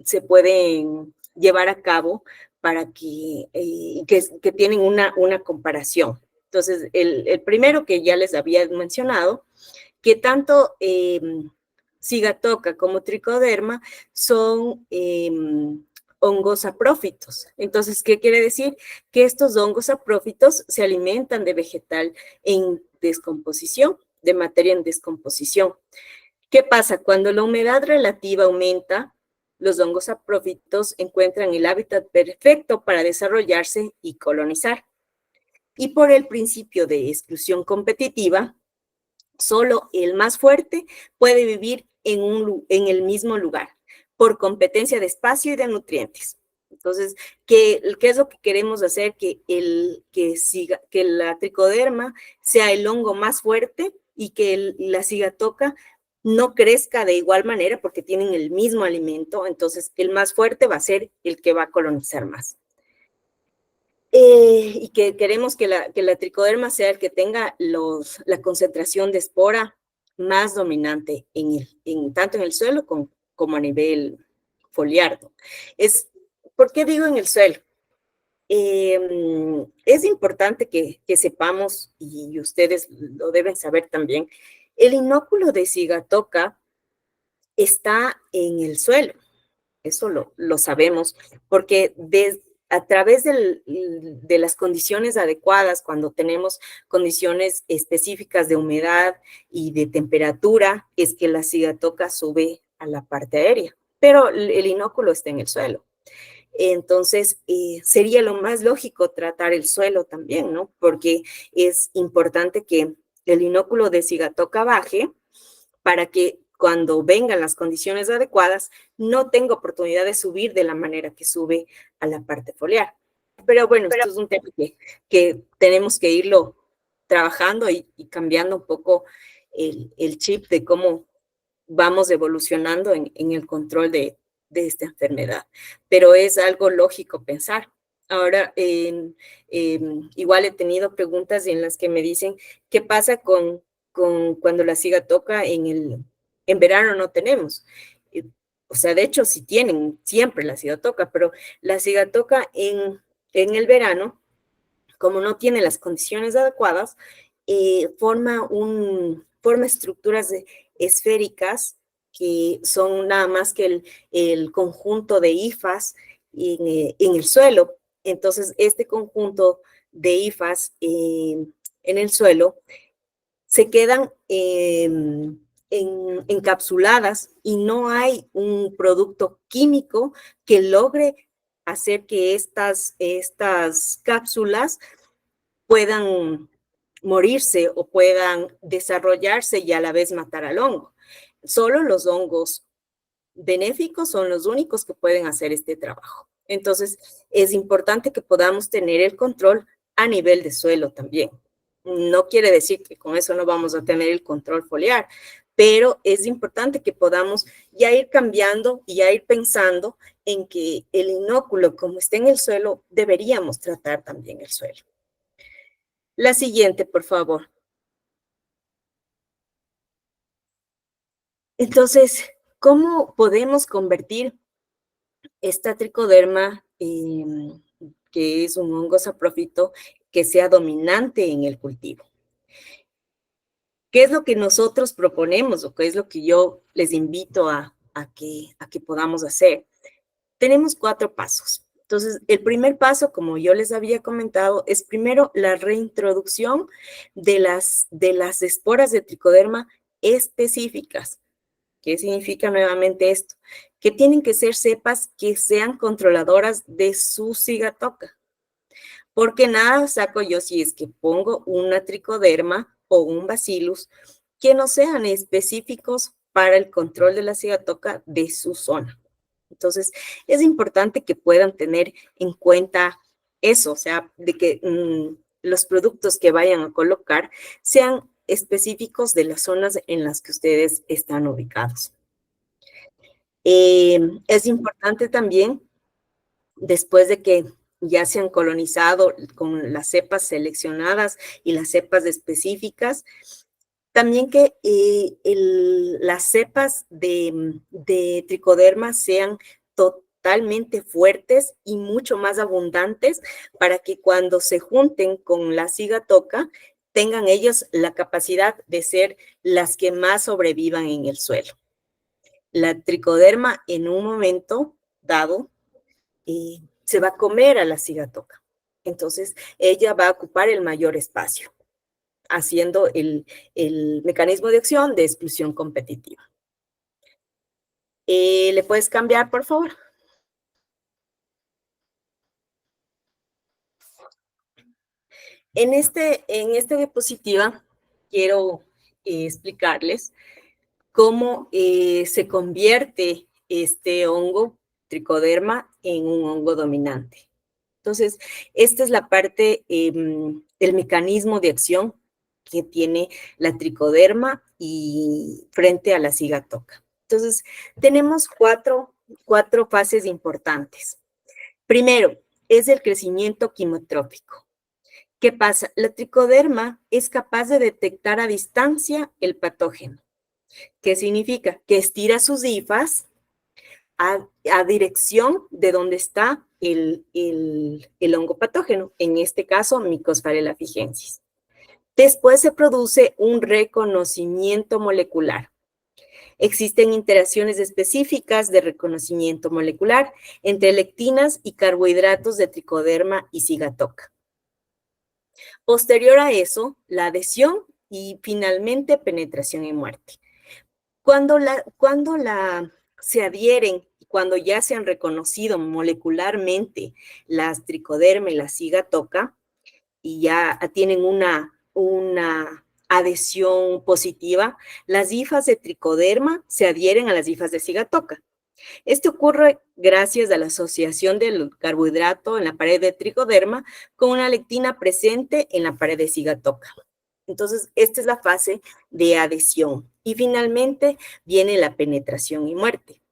se pueden llevar a cabo para que tienen una comparación. Entonces, el primero que ya les había mencionado, que tanto cigatoca como tricoderma son hongos saprófitos. Entonces, ¿qué quiere decir? Que estos hongos saprófitos se alimentan de vegetal en descomposición, de materia en descomposición. ¿Qué pasa? Cuando la humedad relativa aumenta, los hongos saprófitos encuentran el hábitat perfecto para desarrollarse y colonizar. Y por el principio de exclusión competitiva, solo el más fuerte puede vivir en el mismo lugar, por competencia de espacio y de nutrientes. Entonces, ¿qué es lo que queremos hacer? Que la tricoderma sea el hongo más fuerte y que la cigatoca no crezca de igual manera porque tienen el mismo alimento. Entonces, el más fuerte va a ser el que va a colonizar más. Y que queremos que la tricoderma sea el que tenga la concentración de espora más dominante tanto en el suelo como a nivel foliar. ¿Por qué digo en el suelo? Es importante que sepamos, y ustedes lo deben saber también, el inóculo de cigatoca está en el suelo. Eso lo sabemos, porque a través de las condiciones adecuadas, cuando tenemos condiciones específicas de humedad y de temperatura, es que la cigatoca sube a la parte aérea, pero el inóculo está en el suelo. Entonces, sería lo más lógico tratar el suelo también, ¿no? Porque es importante que el inóculo de cigatoca baje para que cuando vengan las condiciones adecuadas, no tenga oportunidad de subir de la manera que sube a la parte foliar. Pero bueno, esto es un tema que tenemos que irlo trabajando y cambiando un poco el chip de cómo vamos evolucionando en el control de esta enfermedad. Pero es algo lógico pensar. Ahora, igual he tenido preguntas en las que me dicen, ¿qué pasa con cuando la cigatoca en verano no tenemos? O sea, de hecho, sí tienen siempre la cigatoca, pero la cigatoca en el verano, como no tiene las condiciones adecuadas, forma estructuras esféricas que son nada más que el conjunto de hifas en el suelo. Entonces, este conjunto de hifas en el suelo se quedan encapsuladas y no hay un producto químico que logre hacer que estas cápsulas puedan morirse o puedan desarrollarse y a la vez matar al hongo. Solo los hongos benéficos son los únicos que pueden hacer este trabajo. Entonces, es importante que podamos tener el control a nivel de suelo también. No quiere decir que con eso no vamos a tener el control foliar, pero es importante que podamos ya ir cambiando y ya ir pensando en que el inóculo, como está en el suelo, deberíamos tratar también el suelo. La siguiente, por favor. Entonces, ¿cómo podemos convertir esta tricoderma, que es un hongo saprófito, que sea dominante en el cultivo? ¿Qué es lo que nosotros proponemos o qué es lo que yo les invito a que podamos hacer? Tenemos 4 pasos. Entonces, el primer paso, como yo les había comentado, es primero la reintroducción de las esporas de tricoderma específicas. ¿Qué significa nuevamente esto? Que tienen que ser cepas que sean controladoras de su cigatoca. Porque nada saco yo si es que pongo una tricoderma o un bacillus que no sean específicos para el control de la cigatoca de su zona. Entonces, es importante que puedan tener en cuenta eso, o sea, de que los productos que vayan a colocar sean específicos de las zonas en las que ustedes están ubicados. Es importante también, después de que ya se han colonizado con las cepas seleccionadas y las cepas específicas, también que las cepas de tricoderma sean totalmente fuertes y mucho más abundantes para que cuando se junten con la cigatoca tengan ellos la capacidad de ser las que más sobrevivan en el suelo. La tricoderma en un momento dado se va a comer a la cigatoca. Entonces, ella va a ocupar el mayor espacio, haciendo el mecanismo de acción de exclusión competitiva. ¿Le puedes cambiar, por favor? En esta diapositiva quiero explicarles cómo se convierte este hongo tricoderma en un hongo dominante. Entonces, esta es la parte, el mecanismo de acción que tiene la tricoderma y frente a la cigatoca. Entonces, tenemos cuatro fases importantes. Primero, es el crecimiento quimotrófico. ¿Qué pasa? La tricoderma es capaz de detectar a distancia el patógeno. ¿Qué significa? Que estira sus hifas a dirección de donde está el hongo patógeno, en este caso, Mycophallia fijensis. Después se produce un reconocimiento molecular. Existen interacciones específicas de reconocimiento molecular entre lectinas y carbohidratos de tricoderma y sigatoca. Posterior a eso, la adhesión y finalmente penetración y muerte. Cuando se adhieren, cuando ya se han reconocido molecularmente las tricoderma y la sigatoca y ya tienen una adhesión positiva, las hifas de tricoderma se adhieren a las hifas de sigatoca. Esto ocurre gracias a la asociación del carbohidrato en la pared de tricoderma con una lectina presente en la pared de sigatoca. Entonces, esta es la fase de adhesión. Y finalmente viene la penetración y muerte.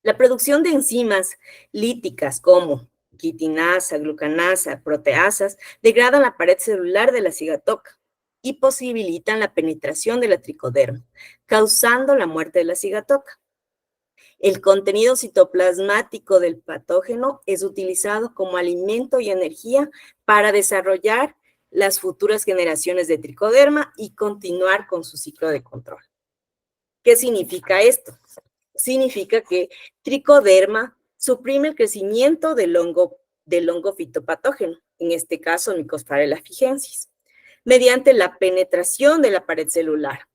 La producción de enzimas líticas como quitinasa, glucanasa, proteasas degradan la pared celular de la sigatoca y posibilitan la penetración de la tricoderma, causando la muerte de la sigatoca. El contenido citoplasmático del patógeno es utilizado como alimento y energía para desarrollar las futuras generaciones de tricoderma y continuar con su ciclo de control. ¿Qué significa esto? Significa que tricoderma suprime el crecimiento del hongo fitopatógeno, en este caso Mycopharella fijensis, mediante la penetración de la pared celular.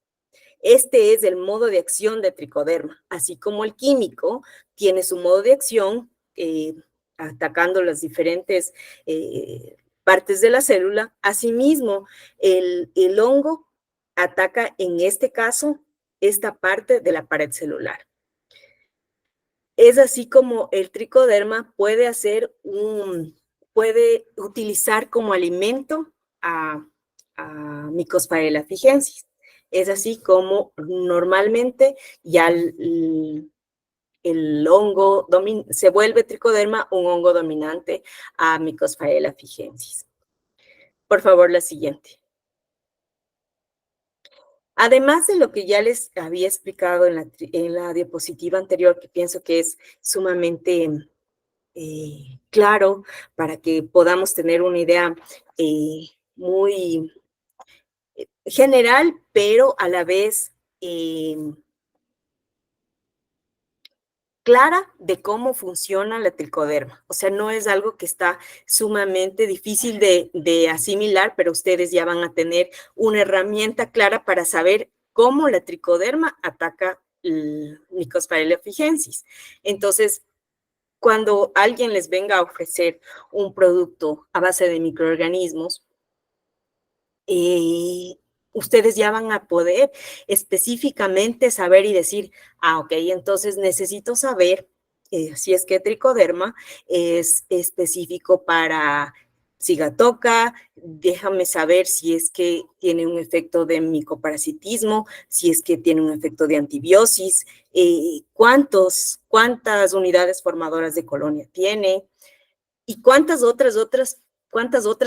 Este es el modo de acción de tricoderma, así como el químico tiene su modo de acción atacando las diferentes partes de la célula. Asimismo, el hongo ataca en este caso esta parte de la pared celular. Es así como el tricoderma puede utilizar como alimento a Mycopharella fijensis. Es así como normalmente ya el hongo se vuelve tricoderma un hongo dominante a Mycopharella fijensis. Por favor, la siguiente. Además de lo que ya les había explicado en la diapositiva anterior, que pienso que es sumamente claro para que podamos tener una idea muy general, pero a la vez clara de cómo funciona la tricoderma. O sea, no es algo que está sumamente difícil de asimilar, pero ustedes ya van a tener una herramienta clara para saber cómo la tricoderma ataca el Mycopharella fijensis. Entonces, cuando alguien les venga a ofrecer un producto a base de microorganismos, ustedes ya van a poder específicamente saber y decir, ok, entonces necesito saber si es que tricoderma es específico para sigatoca, déjame saber si es que tiene un efecto de micoparasitismo, si es que tiene un efecto de antibiosis, cuántas unidades formadoras de colonia tiene y cuántas otras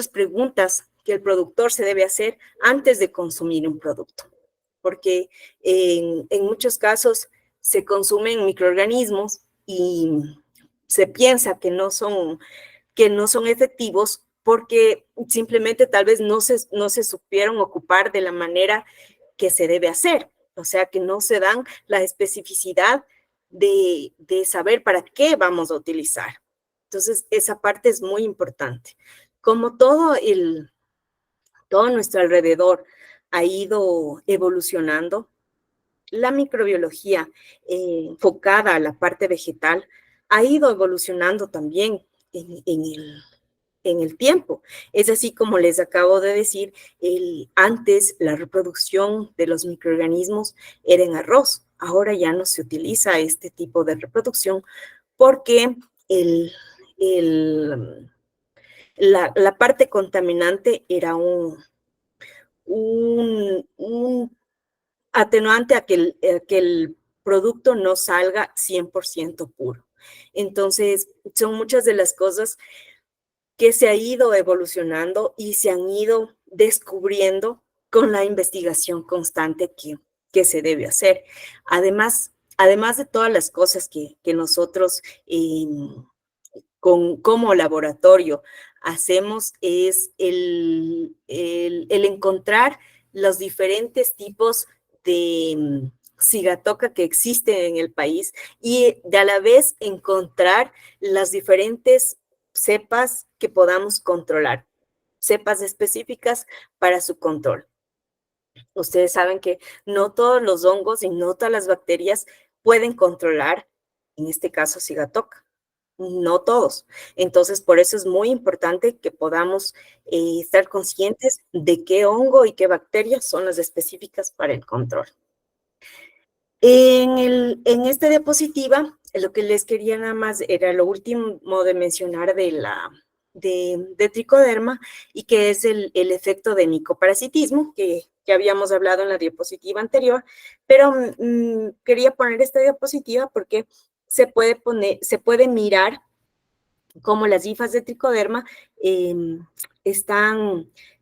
preguntas que el productor se debe hacer antes de consumir un producto. Porque en muchos casos se consumen microorganismos y se piensa que no son efectivos porque simplemente tal vez no se supieron ocupar de la manera que se debe hacer. O sea, que no se dan la especificidad de saber para qué vamos a utilizar. Entonces, esa parte es muy importante. Como todo nuestro alrededor ha ido evolucionando, la microbiología enfocada a la parte vegetal ha ido evolucionando también en el tiempo. Es así como les acabo de decir, antes la reproducción de los microorganismos era en arroz. Ahora ya no se utiliza este tipo de reproducción porque la parte contaminante era un atenuante a que el producto no salga 100% puro. Entonces, son muchas de las cosas que se ha ido evolucionando y se han ido descubriendo con la investigación constante que se debe hacer. Además de todas las cosas que nosotros como laboratorio hacemos es el encontrar los diferentes tipos de cigatoca que existen en el país y de a la vez encontrar las diferentes cepas que podamos controlar, cepas específicas para su control. Ustedes saben que no todos los hongos y no todas las bacterias pueden controlar, en este caso, cigatoca. No todos. Entonces, por eso es muy importante que podamos estar conscientes de qué hongo y qué bacterias son las específicas para el control. En esta diapositiva, lo que les quería nada más era lo último de mencionar de tricoderma y que es el efecto de micoparasitismo que habíamos hablado en la diapositiva anterior, pero quería poner esta diapositiva porque se puede mirar cómo las hifas de tricoderma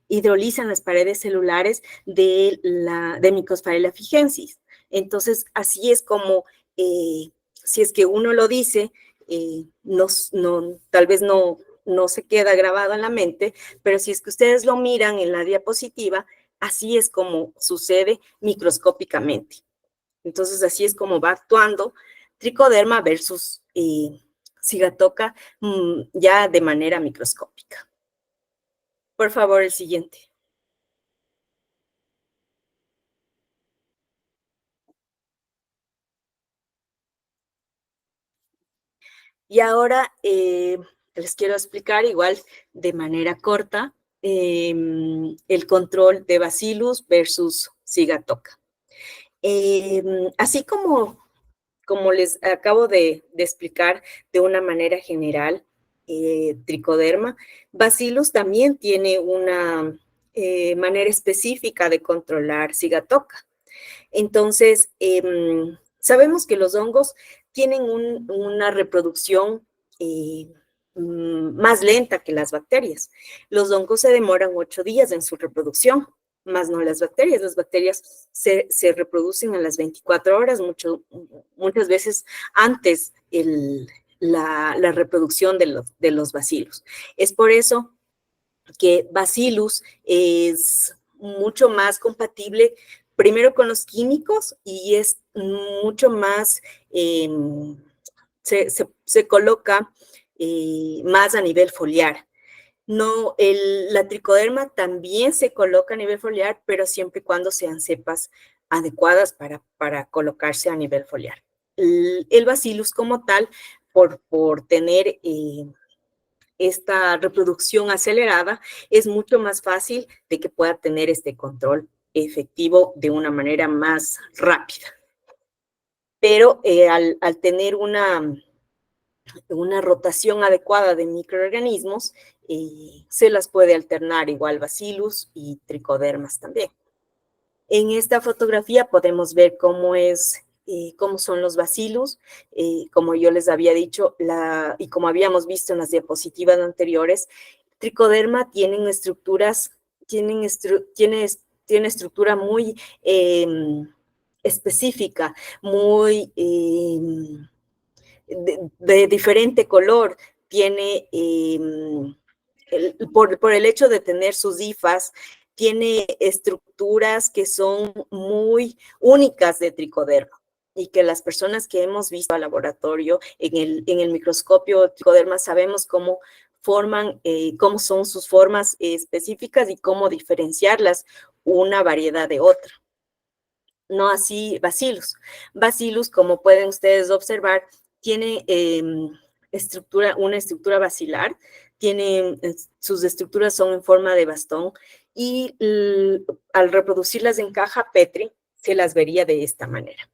hidrolizan las paredes celulares de Mycopharella fijensis. Entonces, así es como, si es que uno lo dice, tal vez no se queda grabado en la mente, pero si es que ustedes lo miran en la diapositiva, así es como sucede microscópicamente. Entonces, así es como va actuando tricoderma versus cigatoca ya de manera microscópica. Por favor, el siguiente. Y ahora les quiero explicar igual de manera corta el control de Bacillus versus cigatoca. Así como les acabo de explicar de una manera general, tricoderma, Bacillus también tiene una manera específica de controlar cigatoca. Entonces, sabemos que los hongos tienen una reproducción más lenta que las bacterias. Los hongos se demoran 8 días en su reproducción, más no las bacterias. Las bacterias se reproducen a las 24 horas, muchas veces antes la reproducción de los bacilos. Es por eso que Bacillus es mucho más compatible primero con los químicos y es mucho más, se coloca más a nivel foliar. No, la tricoderma también se coloca a nivel foliar, pero siempre y cuando sean cepas adecuadas para colocarse a nivel foliar. El Bacillus como tal, por tener esta reproducción acelerada, es mucho más fácil de que pueda tener este control efectivo de una manera más rápida. Pero al tener una rotación adecuada de microorganismos, se las puede alternar igual Bacillus y tricodermas también. En esta fotografía podemos ver cómo son los Bacillus, como yo les había dicho, y como habíamos visto en las diapositivas anteriores, tricoderma tiene estructura muy específica, muy de diferente color, tiene, por el hecho de tener sus hifas, tiene estructuras que son muy únicas de tricoderma y que las personas que hemos visto al laboratorio en el microscopio de tricoderma sabemos cómo cómo son sus formas específicas y cómo diferenciarlas una variedad de otra. No así Bacillus. Bacillus, como pueden ustedes observar, tiene una estructura basilar, sus estructuras son en forma de bastón y al reproducirlas en caja Petri se las vería de esta manera.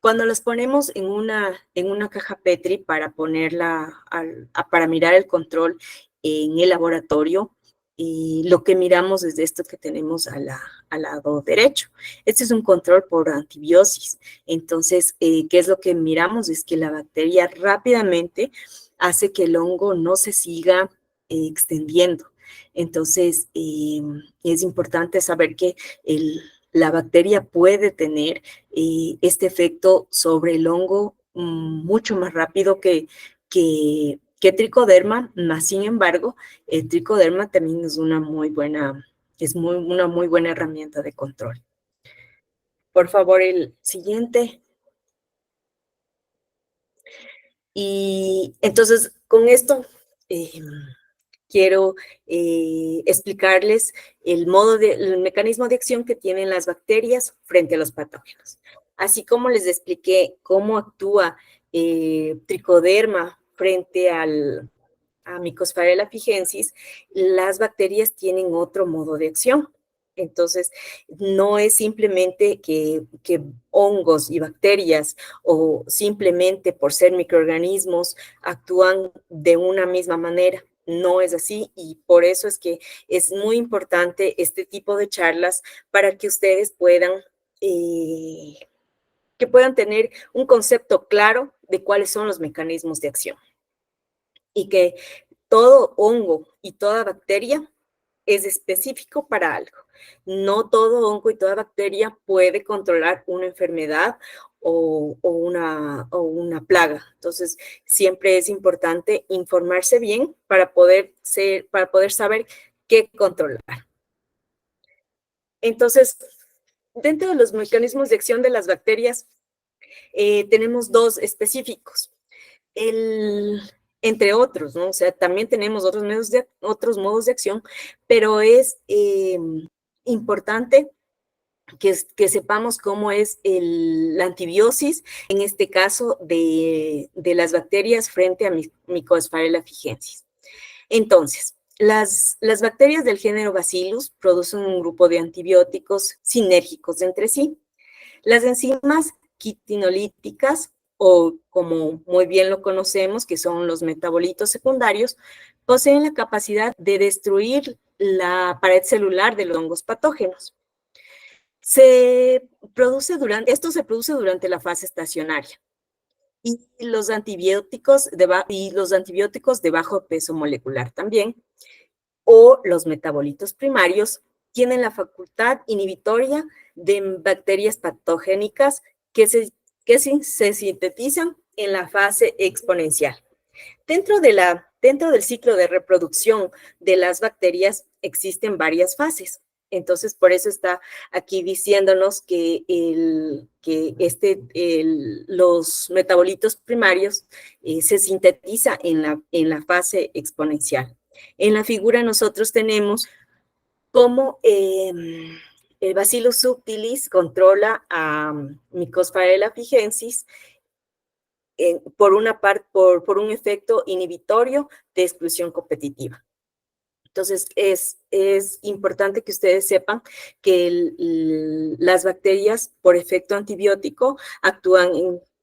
Cuando las ponemos en una caja Petri para para mirar el control en el laboratorio, lo que miramos es esto que tenemos al lado derecho. Este es un control por antibiosis. Entonces, ¿qué es lo que miramos? Es que la bacteria rápidamente hace que el hongo no se siga extendiendo. Entonces, es importante saber que la bacteria puede tener este efecto sobre el hongo mucho más rápido que tricoderma, más sin embargo, el tricoderma también es una muy buena herramienta de control. Por favor, el siguiente. Y entonces, con esto, quiero explicarles el mecanismo de acción que tienen las bacterias frente a los patógenos. Así como les expliqué cómo actúa tricoderma frente a Mycopharella fijensis, las bacterias tienen otro modo de acción. Entonces, no es simplemente que hongos y bacterias o simplemente por ser microorganismos actúan de una misma manera. No es así y por eso es que es muy importante este tipo de charlas para que ustedes puedan tener un concepto claro de cuáles son los mecanismos de acción. Y que todo hongo y toda bacteria es específico para algo. No todo hongo y toda bacteria puede controlar una enfermedad o una plaga. Entonces, siempre es importante informarse bien para poder saber qué controlar. Entonces, dentro de los mecanismos de acción de las bacterias, tenemos dos específicos. Entre otros, ¿no? O sea, también tenemos otros modos de acción, pero es importante que sepamos cómo es la antibiosis, en este caso de las bacterias frente a Mycopharella fijensis. Entonces, las bacterias del género Bacillus producen un grupo de antibióticos sinérgicos entre sí. Las enzimas quitinolíticas, o como muy bien lo conocemos, que son los metabolitos secundarios, poseen la capacidad de destruir la pared celular de los hongos patógenos. Esto se produce durante la fase estacionaria. Y los antibióticos de bajo peso molecular también, o los metabolitos primarios, tienen la facultad inhibitoria de bacterias patogénicas que se sintetizan en la fase exponencial. Dentro del ciclo de reproducción de las bacterias existen varias fases. Entonces, por eso está aquí diciéndonos que los metabolitos primarios se sintetiza en la fase exponencial. En la figura nosotros tenemos cómo el Bacillus subtilis controla a Mycopharella fijensis por un efecto inhibitorio de exclusión competitiva. Entonces, es importante que ustedes sepan que las bacterias por efecto antibiótico actúan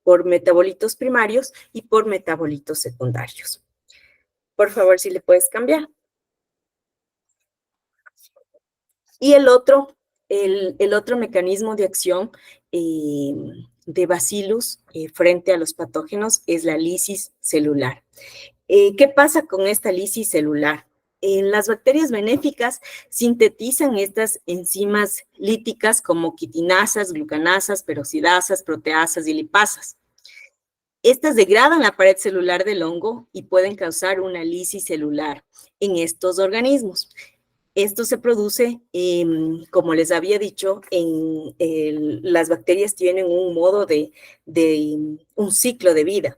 por metabolitos primarios y por metabolitos secundarios. Por favor, si le puedes cambiar. Y el otro mecanismo de acción de Bacillus frente a los patógenos es la lisis celular. ¿Qué pasa con esta lisis celular? Las bacterias benéficas sintetizan estas enzimas líticas como quitinasas, glucanasas, peroxidasas, proteasas y lipasas. Estas degradan la pared celular del hongo y pueden causar una lisis celular en estos organismos. Esto se produce, como les había dicho, las bacterias tienen un modo un ciclo de vida.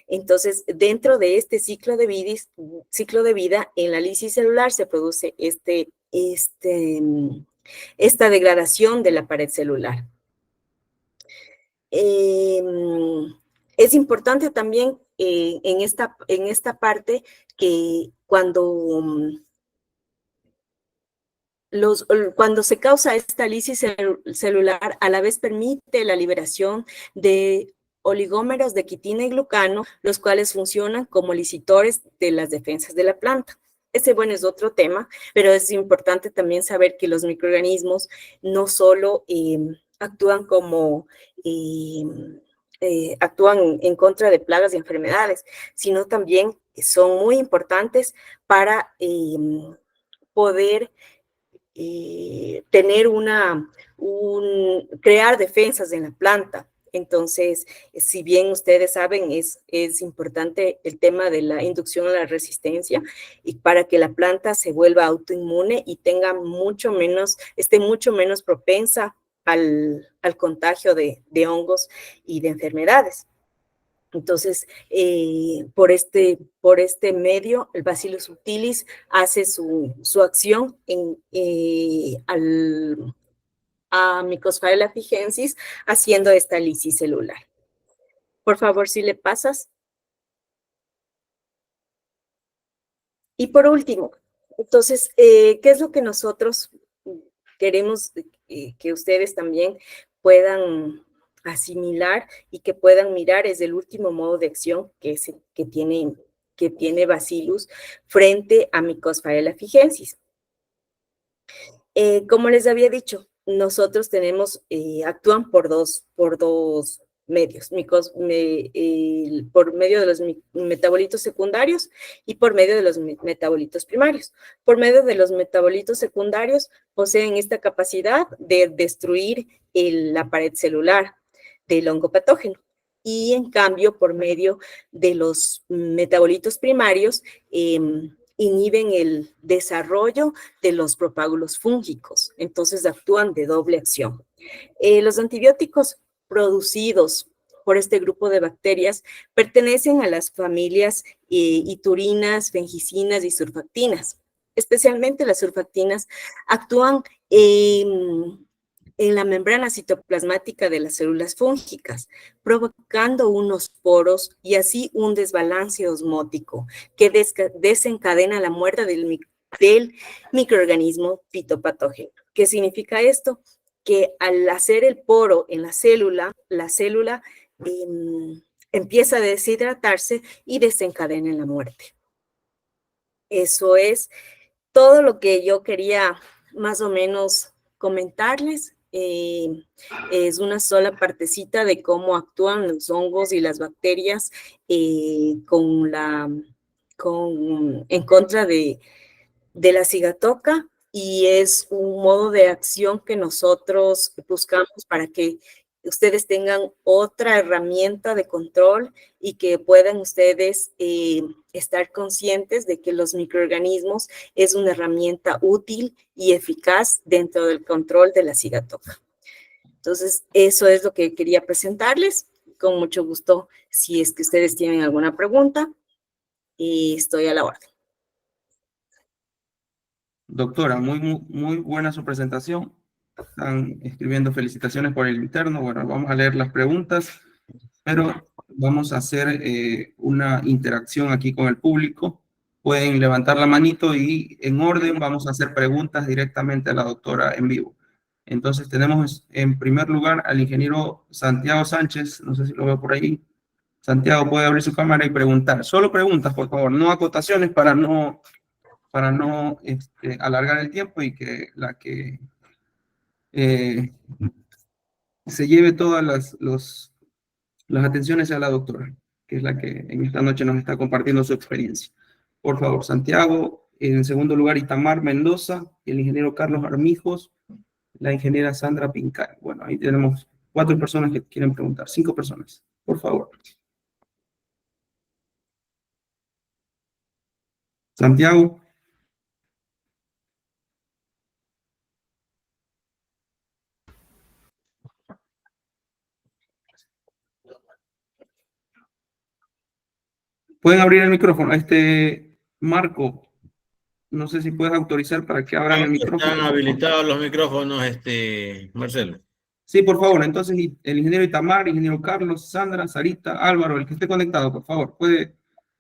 Entonces, dentro de este ciclo de vida, en la lisis celular se produce esta degradación de la pared celular. Es importante también en esta parte que cuando se causa esta lisis celular, a la vez permite la liberación de oligómeros de quitina y glucano, los cuales funcionan como licitores de las defensas de la planta. Ese, bueno, es otro tema, pero es importante también saber que los microorganismos no solo actúan en contra de plagas y enfermedades, sino también son muy importantes para poder crear defensas en la planta. Entonces, si bien ustedes saben, es importante el tema de la inducción a la resistencia y para que la planta se vuelva autoinmune y esté mucho menos propensa al contagio de hongos y de enfermedades. Entonces, por este medio, el Bacillus subtilis hace su acción a Mycosphæla fijensis, haciendo esta lisis celular. Por favor, si le pasas. Y por último, entonces, ¿qué es lo que nosotros queremos que ustedes también puedan asimilar y que puedan mirar? Es el último modo de acción que tiene Bacillus frente a Mycosphæla fijensis. Como les había dicho, nosotros actúan por dos medios, por medio de los metabolitos secundarios y por medio de los metabolitos primarios. Por medio de los metabolitos secundarios poseen esta capacidad de destruir la pared celular del hongo patógeno. Y en cambio, por medio de los metabolitos primarios, inhiben el desarrollo de los propágulos fúngicos. Entonces actúan de doble acción. Los antibióticos producidos por este grupo de bacterias pertenecen a las familias iturinas, fengicinas y surfactinas. Especialmente las surfactinas actúan en la membrana citoplasmática de las células fúngicas, provocando unos poros y así un desbalance osmótico que desencadena la muerte del microorganismo fitopatógeno. ¿Qué significa esto? Que al hacer el poro en la célula empieza a deshidratarse y desencadena la muerte. Eso es todo lo que yo quería más o menos comentarles. Es una sola partecita de cómo actúan los hongos y las bacterias en contra de la cigatoca, y es un modo de acción que nosotros buscamos para que ustedes tengan otra herramienta de control y que puedan ustedes estar conscientes de que los microorganismos es una herramienta útil y eficaz dentro del control de la cigatoca. Entonces, eso es lo que quería presentarles. Con mucho gusto, si es que ustedes tienen alguna pregunta, estoy a la orden. Doctora, muy buena su presentación. Están escribiendo felicitaciones por el interno. Bueno, vamos a leer las preguntas, pero vamos a hacer una interacción aquí con el público. Pueden levantar la manito y en orden vamos a hacer preguntas directamente a la doctora en vivo. Entonces tenemos en primer lugar al ingeniero Santiago Sánchez, no sé si lo veo por ahí. Santiago, puede abrir su cámara y preguntar. Solo preguntas, por favor, no acotaciones para no alargar el tiempo y que la que se lleve todas las atenciones sea la doctora, que es la que en esta noche nos está compartiendo su experiencia. Por favor, Santiago. En segundo lugar, Itamar Mendoza, el ingeniero Carlos Armijos, la ingeniera Sandra Pincal. Bueno, ahí tenemos 4 personas que quieren preguntar, 5 personas. Por favor. Santiago. Pueden abrir el micrófono. Marco, no sé si puedes autorizar para que abran el micrófono. Están habilitados los micrófonos, Marcelo. Sí, por favor. Entonces, el ingeniero Itamar, ingeniero Carlos, Sandra, Sarita, Álvaro, el que esté conectado, por favor, puede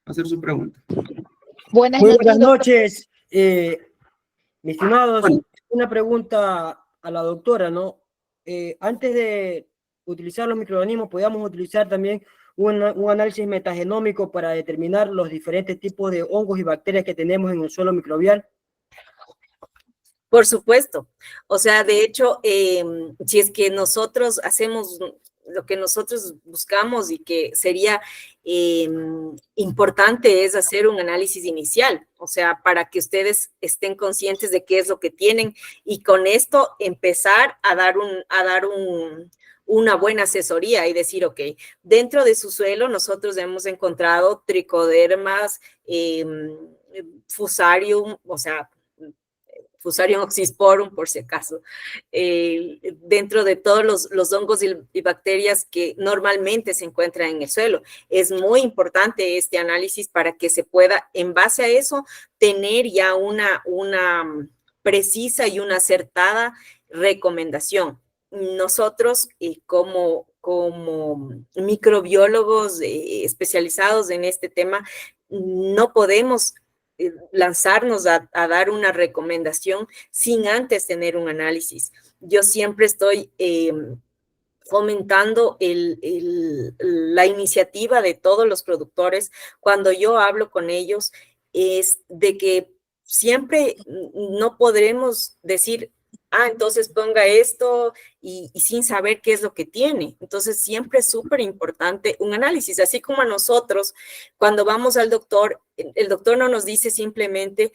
hacer su pregunta. Muy buenas noches, mis estimados. Bueno, una pregunta a la doctora, ¿no? Antes de utilizar los microorganismos, podríamos utilizar también un análisis metagenómico para determinar los diferentes tipos de hongos y bacterias que tenemos en el suelo microbial. Por supuesto. O sea, de hecho, si es que nosotros hacemos lo que nosotros buscamos y que sería importante es hacer un análisis inicial, o sea, para que ustedes estén conscientes de qué es lo que tienen y con esto empezar a dar una buena asesoría y decir, ok, dentro de su suelo nosotros hemos encontrado tricodermas, fusarium, o sea, Fusarium oxysporum, por si acaso, dentro de todos los hongos y bacterias que normalmente se encuentran en el suelo. Es muy importante este análisis para que se pueda, en base a eso, tener ya una precisa y una acertada recomendación. Nosotros, como microbiólogos especializados en este tema, no podemos lanzarnos a dar una recomendación sin antes tener un análisis. Yo siempre estoy fomentando la iniciativa de todos los productores. Cuando yo hablo con ellos, es de que siempre no podremos decir, entonces ponga esto y sin saber qué es lo que tiene. Entonces siempre es súper importante un análisis, así como a nosotros, cuando vamos al doctor, el doctor no nos dice simplemente,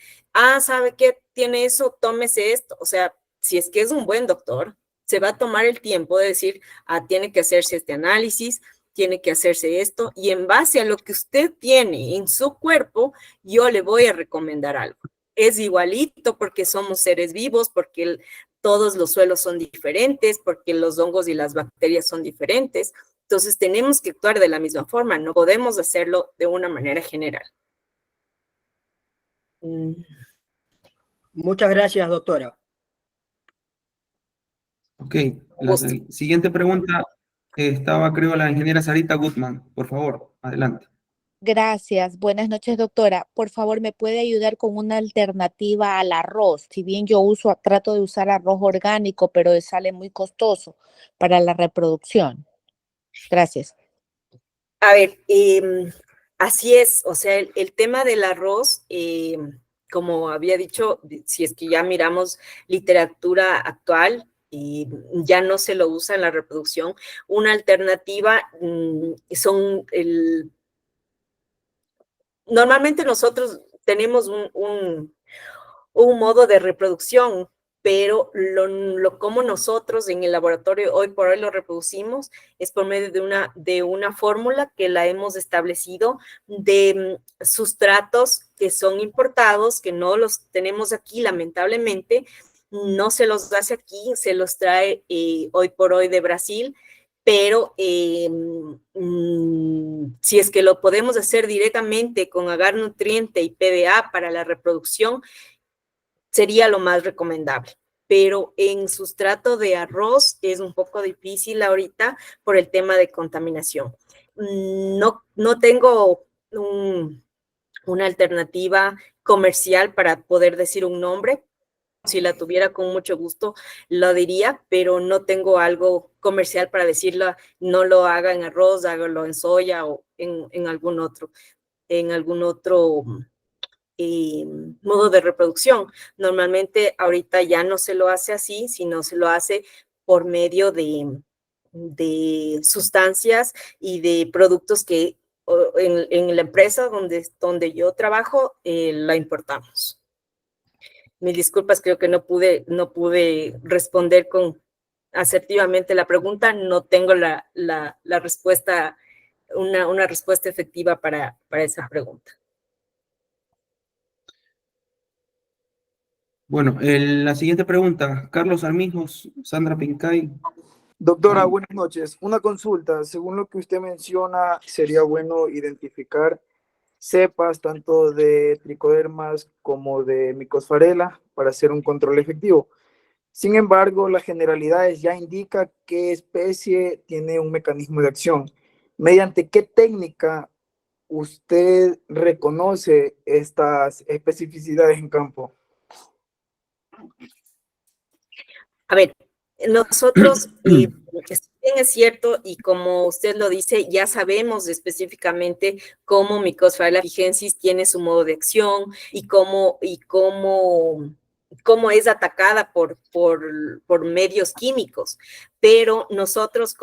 ¿sabe qué? Tiene eso, tómese esto. O sea, si es que es un buen doctor, se va a tomar el tiempo de decir, tiene que hacerse este análisis, tiene que hacerse esto, y en base a lo que usted tiene en su cuerpo, yo le voy a recomendar algo. Es igualito porque somos seres vivos, porque todos los suelos son diferentes, porque los hongos y las bacterias son diferentes. Entonces tenemos que actuar de la misma forma, no podemos hacerlo de una manera general. Muchas gracias, doctora. Ok, la siguiente pregunta estaba, creo, la ingeniera Sarita Gutman. Por favor, adelante. Gracias. Buenas noches, doctora. Por favor, ¿me puede ayudar con una alternativa al arroz? Si bien yo trato de usar arroz orgánico, pero sale muy costoso para la reproducción. Gracias. A ver, así es. O sea, el tema del arroz, como había dicho, si es que ya miramos literatura actual, ya no se lo usa en la reproducción. Una alternativa son normalmente nosotros tenemos un modo de reproducción, pero como nosotros en el laboratorio hoy por hoy lo reproducimos es por medio de una fórmula que la hemos establecido de sustratos que son importados, que no los tenemos aquí lamentablemente, no se los hace aquí, se los trae hoy por hoy de Brasil, pero si es que lo podemos hacer directamente con agar nutriente y PDA para la reproducción, sería lo más recomendable. Pero en sustrato de arroz es un poco difícil ahorita por el tema de contaminación. No tengo una alternativa comercial para poder decir un nombre. Si la tuviera, con mucho gusto lo diría, pero no tengo algo comercial para decirlo, no lo haga en arroz, hágalo en soya o en algún otro modo de reproducción. Normalmente ahorita ya no se lo hace así, sino se lo hace por medio de sustancias y de productos que en la empresa donde yo trabajo la importamos. Mil disculpas, creo que no pude responder asertivamente la pregunta. No tengo la respuesta, una respuesta efectiva para esa pregunta. Bueno, la siguiente pregunta, Carlos Armijos, Sandra Pincay. Doctora, buenas noches. Una consulta. Según lo que usted menciona, sería bueno identificar cepas tanto de tricodermas como de Mycosfarela para hacer un control efectivo. Sin embargo, las generalidades ya indican qué especie tiene un mecanismo de acción. ¿Mediante qué técnica usted reconoce estas especificidades en campo? A ver, nosotros, bien es cierto, y como usted lo dice, ya sabemos específicamente cómo Mycosfarela apigensis tiene su modo de acción y cómo es atacada por medios químicos. Pero nosotros,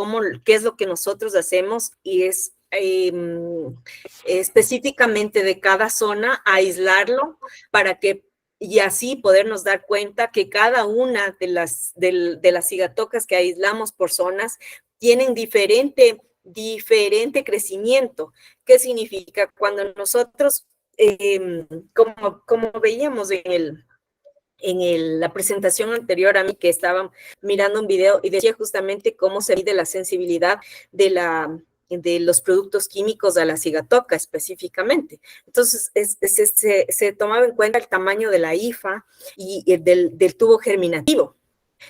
¿qué es lo que nosotros hacemos? Y es específicamente de cada zona aislarlo para que y así podernos dar cuenta que cada una de las cigatocas que aislamos por zonas tienen diferente crecimiento. ¿Qué significa? Cuando nosotros, como veíamos en la presentación anterior a mí, que estaban mirando un video y decía justamente cómo se mide la sensibilidad de los productos químicos a la cigatoca específicamente. Entonces, se tomaba en cuenta el tamaño de la hifa y del tubo germinativo.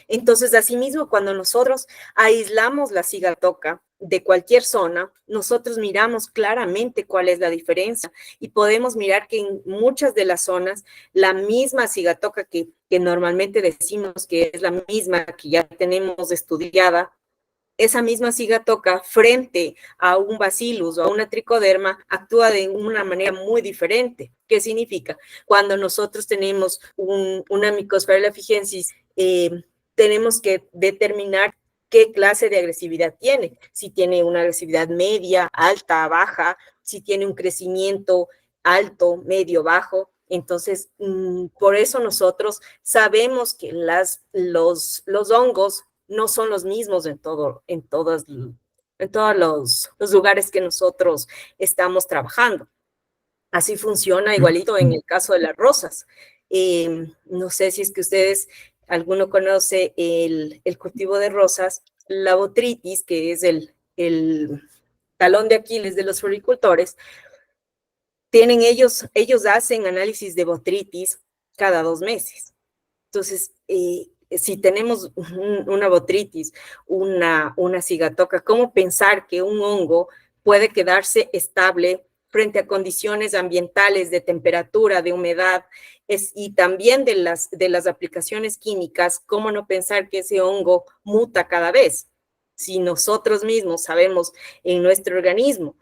Entonces, asimismo, cuando nosotros aislamos la cigatoca de cualquier zona, nosotros miramos claramente cuál es la diferencia y podemos mirar que en muchas de las zonas, la misma cigatoca que normalmente decimos que es la misma que ya tenemos estudiada, esa misma cigatoca frente a un bacillus o a una tricoderma actúa de una manera muy diferente. ¿Qué significa? Cuando nosotros tenemos una Mycosphera fijensis, tenemos que determinar qué clase de agresividad tiene. Si tiene una agresividad media, alta, baja, si tiene un crecimiento alto, medio, bajo. Entonces, por eso nosotros sabemos que los hongos no son los mismos en todos los lugares que nosotros estamos trabajando. Así funciona igualito en el caso de las rosas. No sé si es que alguno conoce el cultivo de rosas, la botrytis, que es el talón de Aquiles de los floricultores. Ellos hacen análisis de botrytis cada 2 meses. Entonces, si tenemos una botrytis, una cigatoca, ¿cómo pensar que un hongo puede quedarse estable frente a condiciones ambientales de temperatura, de humedad, y también de las aplicaciones químicas? ¿Cómo no pensar que ese hongo muta cada vez? Si nosotros mismos sabemos en nuestro organismo,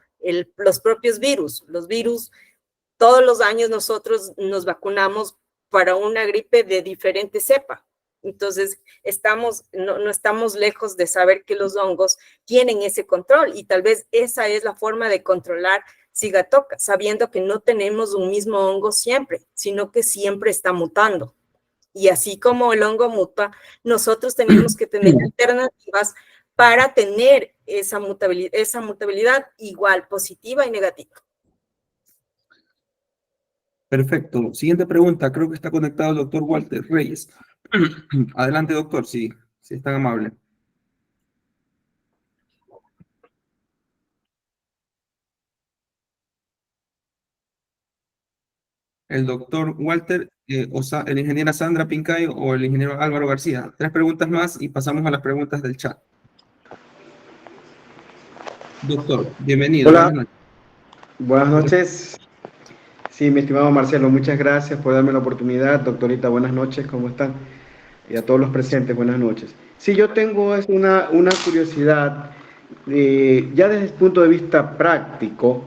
los propios virus, todos los años nosotros nos vacunamos para una gripe de diferente cepa. Entonces, no estamos lejos de saber que los hongos tienen ese control, y tal vez esa es la forma de controlar cigatoca, sabiendo que no tenemos un mismo hongo siempre, sino que siempre está mutando. Y así como el hongo muta, nosotros tenemos que tener alternativas para tener esa mutabilidad igual, positiva y negativa. Perfecto. Siguiente pregunta. Creo que está conectado el doctor Walter Reyes. Adelante, doctor, si es tan amable. El doctor Walter, el ingeniera Sandra Pincayo o el ingeniero Álvaro García. 3 preguntas más y pasamos a las preguntas del chat. Doctor, bienvenido. Hola. Buenas noches. Sí, mi estimado Marcelo, muchas gracias por darme la oportunidad. Doctorita, buenas noches, ¿cómo están? Y a todos los presentes, buenas noches. Sí, yo tengo una curiosidad, ya desde el punto de vista práctico,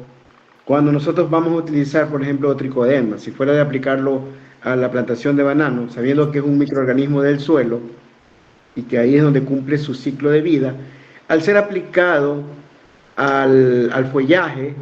cuando nosotros vamos a utilizar, por ejemplo, tricoderma, si fuera de aplicarlo a la plantación de banano, sabiendo que es un microorganismo del suelo y que ahí es donde cumple su ciclo de vida, al ser aplicado al follaje,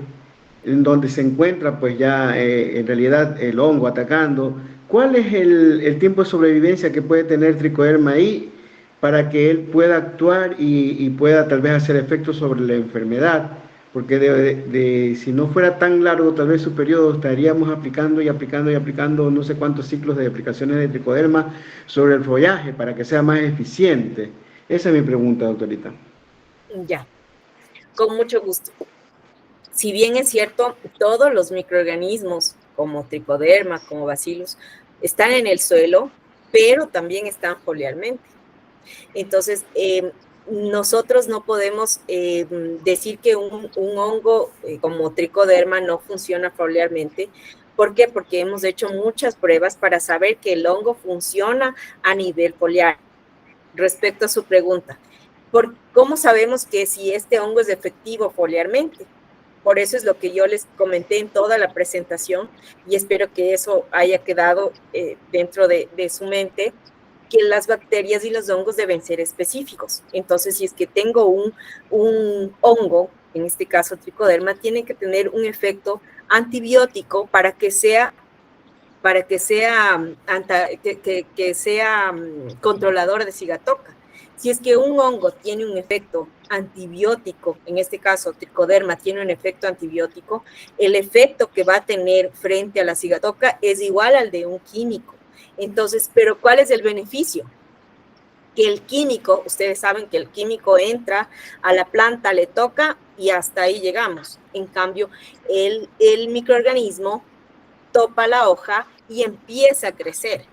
en donde se encuentra pues ya en realidad el hongo atacando, ¿cuál es el tiempo de sobrevivencia que puede tener tricoderma ahí para que él pueda actuar y pueda tal vez hacer efecto sobre la enfermedad? Porque si no fuera tan largo tal vez su periodo, estaríamos aplicando y aplicando y aplicando no sé cuántos ciclos de aplicaciones de tricoderma sobre el follaje para que sea más eficiente. Esa es mi pregunta, doctorita. Ya, con mucho gusto. Si bien es cierto, todos los microorganismos, como tricoderma, como bacillus, están en el suelo, pero también están foliarmente. Entonces, nosotros no podemos decir que un hongo como tricoderma no funciona foliarmente. ¿Por qué? Porque hemos hecho muchas pruebas para saber que el hongo funciona a nivel foliar. Respecto a su pregunta, ¿cómo sabemos que si este hongo es efectivo foliarmente? Por eso es lo que yo les comenté en toda la presentación, y espero que eso haya quedado dentro de su mente, que las bacterias y los hongos deben ser específicos. Entonces, si es que tengo un hongo, en este caso tricoderma, tiene que tener un efecto antibiótico para que sea controlador de cigatoca. Si es que un hongo tiene un efecto antibiótico, en este caso tricoderma tiene un efecto antibiótico, el efecto que va a tener frente a la cigatoca es igual al de un químico. Entonces, pero ¿cuál es el beneficio? Que el químico, ustedes saben que el químico entra a la planta, le toca y hasta ahí llegamos. En cambio, el microorganismo topa la hoja y empieza a crecer.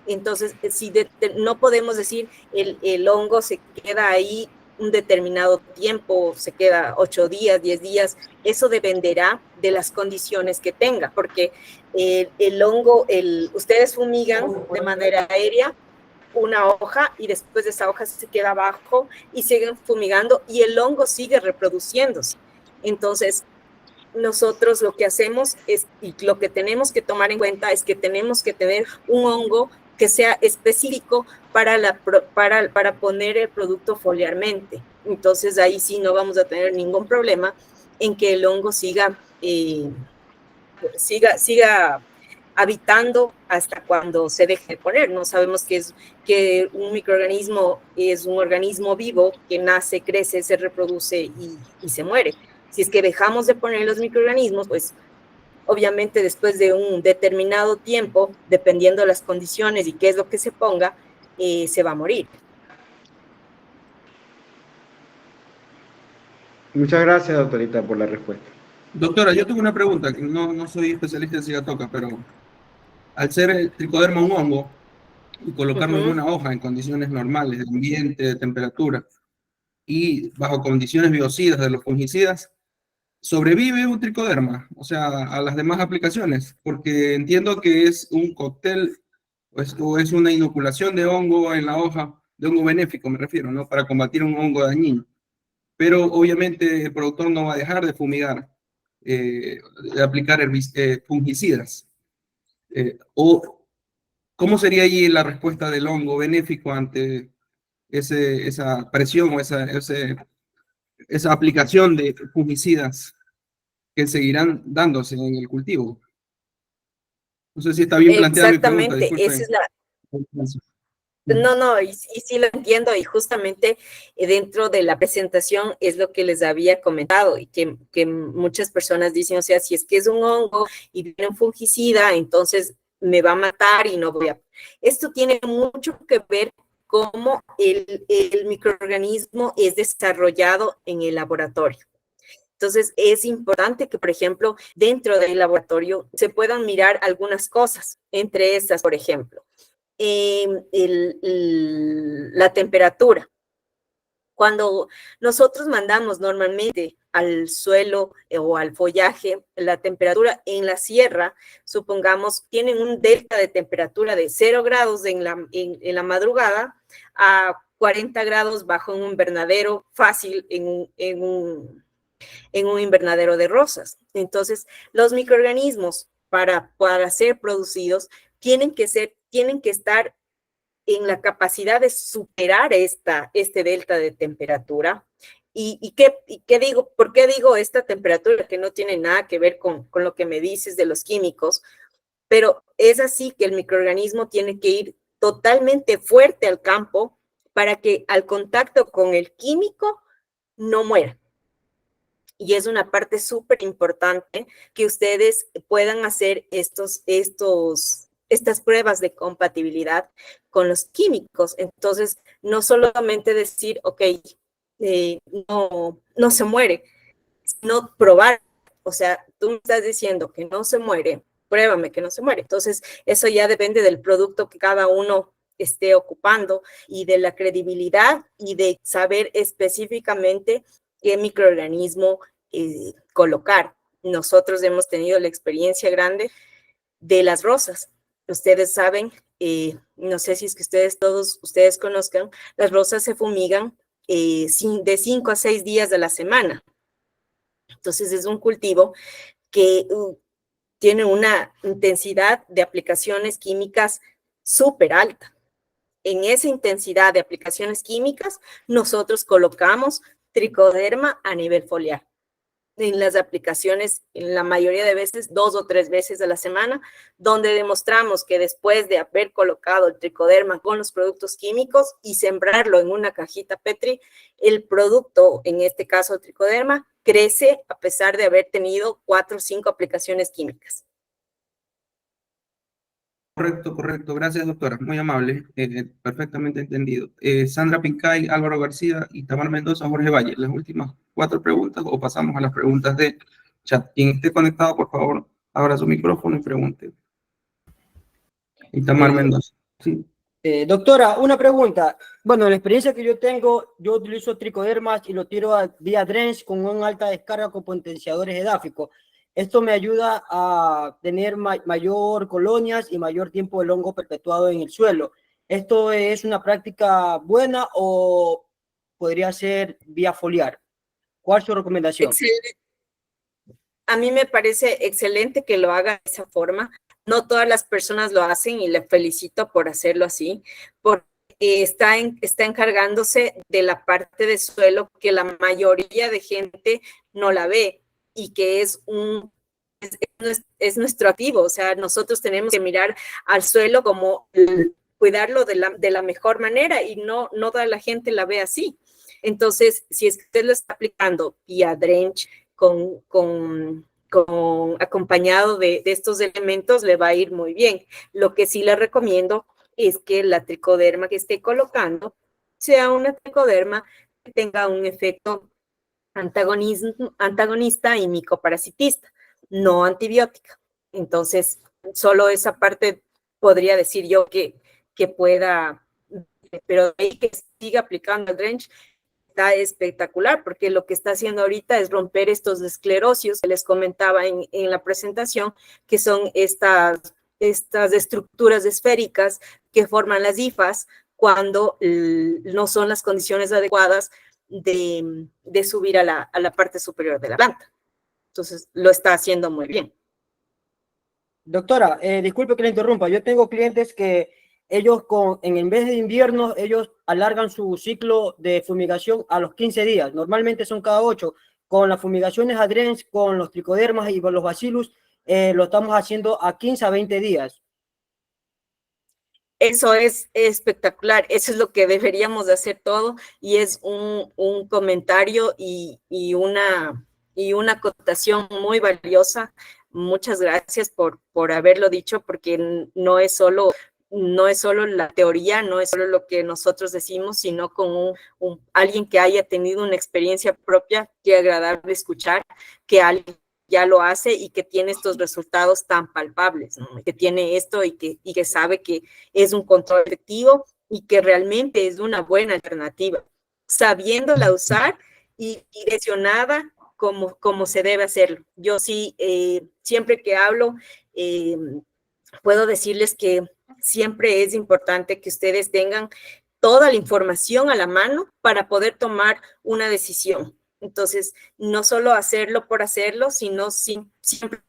Entonces, si no podemos decir el hongo se queda ahí un determinado tiempo, se queda 8 días, 10 días, eso dependerá de las condiciones que tenga, porque el hongo, ustedes fumigan de manera aérea una hoja y después de esa hoja se queda abajo y siguen fumigando y el hongo sigue reproduciéndose. Entonces, nosotros lo que hacemos es, y lo que tenemos que tomar en cuenta es que tenemos que tener un hongo que sea específico para poner el producto foliarmente. Entonces ahí sí no vamos a tener ningún problema en que el hongo siga habitando hasta cuando se deje de poner. No sabemos que un microorganismo es un organismo vivo que nace, crece, se reproduce y se muere. Si es que dejamos de poner los microorganismos, pues obviamente después de un determinado tiempo, dependiendo de las condiciones y qué es lo que se ponga, se va a morir. Muchas gracias, doctorita, por la respuesta. Doctora, yo tengo una pregunta, que no soy especialista en cigatoca, pero al ser el tricoderma un hongo y colocarlo en una hoja en condiciones normales de ambiente, de temperatura y bajo condiciones biocidas de los fungicidas, ¿sobrevive un tricoderma? O sea, a las demás aplicaciones, porque entiendo que es un cóctel o es una inoculación de hongo en la hoja, de hongo benéfico me refiero, ¿no? Para combatir un hongo dañino. Pero obviamente el productor no va a dejar de fumigar, de aplicar fungicidas. O ¿cómo sería allí la respuesta del hongo benéfico ante esa presión o esa aplicación de fungicidas que seguirán dándose en el cultivo? No sé si está bien planteada mi pregunta, Exactamente, esa es la... No, y sí lo entiendo, y justamente dentro de la presentación es lo que les había comentado, y que muchas personas dicen, o sea, si es que es un hongo y viene un fungicida, entonces me va a matar y no voy a... Esto tiene mucho que ver cómo el microorganismo es desarrollado en el laboratorio. Entonces, es importante que, por ejemplo, dentro del laboratorio se puedan mirar algunas cosas, entre estas, por ejemplo, la temperatura. Cuando nosotros mandamos normalmente al suelo o al follaje, la temperatura en la sierra, supongamos, tienen un delta de temperatura de 0 grados en la madrugada a 40 grados bajo un invernadero fácil en un invernadero de rosas. Entonces, los microorganismos para ser producidos tienen que estar en la capacidad de superar este delta de temperatura. ¿Y qué digo? ¿Por qué digo esta temperatura que no tiene nada que ver con lo que me dices de los químicos? Pero es así que el microorganismo tiene que ir totalmente fuerte al campo para que al contacto con el químico no muera. Y es una parte súper importante que ustedes puedan hacer estas pruebas de compatibilidad con los químicos. Entonces, no solamente decir, ok, no se muere, sino probar. O sea, tú me estás diciendo que no se muere, pruébame que no se muere. Entonces, eso ya depende del producto que cada uno esté ocupando y de la credibilidad y de saber específicamente qué microorganismo colocar. Nosotros hemos tenido la experiencia grande de las rosas. Ustedes saben, no sé si es que ustedes conozcan, las rosas se fumigan de 5 a 6 días de la semana. Entonces es un cultivo que tiene una intensidad de aplicaciones químicas súper alta. En esa intensidad de aplicaciones químicas, nosotros colocamos tricoderma a nivel foliar. En las aplicaciones, en la mayoría de veces, 2 o 3 veces a la semana, donde demostramos que después de haber colocado el tricoderma con los productos químicos y sembrarlo en una cajita Petri, el producto, en este caso el tricoderma, crece a pesar de haber tenido 4 o 5 aplicaciones químicas. Correcto, correcto. Gracias, doctora. Muy amable. Perfectamente entendido. Sandra Pincay, Álvaro García y Tamar Mendoza, Jorge Valle. Las últimas 4 preguntas o pasamos a las preguntas de chat. Quien esté conectado, por favor, abra su micrófono y pregunte. Y Tamar Mendoza. Sí. Doctora, una pregunta. Bueno, la experiencia que yo tengo, yo utilizo tricodermas y lo tiro vía drench con una alta descarga con potenciadores edáficos. Esto me ayuda a tener mayor colonias y mayor tiempo del hongo perpetuado en el suelo. ¿Esto es una práctica buena o podría ser vía foliar? ¿Cuál es su recomendación? Excelente. A mí me parece excelente que lo haga de esa forma. No todas las personas lo hacen y le felicito por hacerlo así, porque está encargándose de la parte del suelo que la mayoría de gente no la ve y que es nuestro activo. O sea, nosotros tenemos que mirar al suelo como cuidarlo de la mejor manera y no toda la gente la ve así. Entonces, si es que usted lo está aplicando vía drench, acompañado de estos elementos, le va a ir muy bien. Lo que sí le recomiendo es que la tricoderma que esté colocando sea una tricoderma que tenga un efecto antagonista y micoparasitista, no antibiótica. Entonces, solo esa parte podría decir yo que pueda, pero ahí que siga aplicando el drench está espectacular, porque lo que está haciendo ahorita es romper estos esclerosios que les comentaba en la presentación, que son estas estructuras esféricas que forman las hifas cuando no son las condiciones adecuadas de subir a la parte superior de la planta. Entonces, lo está haciendo muy bien. Doctora, disculpe que le interrumpa. Yo tengo clientes que ellos en vez de invierno, ellos alargan su ciclo de fumigación a los 15 días. Normalmente son cada 8. Con las fumigaciones adrens, con los tricodermas y con los bacillus, lo estamos haciendo a 15 a 20 días. Eso es espectacular, eso es lo que deberíamos de hacer todo y es un comentario y una acotación muy valiosa. Muchas gracias por haberlo dicho, porque no es solo la teoría, no es solo lo que nosotros decimos, sino con alguien que haya tenido una experiencia propia. Qué agradable escuchar que alguien ya lo hace y que tiene estos resultados tan palpables, ¿no? Que tiene esto y que sabe que es un control efectivo y que realmente es una buena alternativa, sabiéndola usar y direccionada como se debe hacerlo. Yo sí, siempre que hablo, puedo decirles que siempre es importante que ustedes tengan toda la información a la mano para poder tomar una decisión. Entonces, no solo hacerlo por hacerlo, sino siempre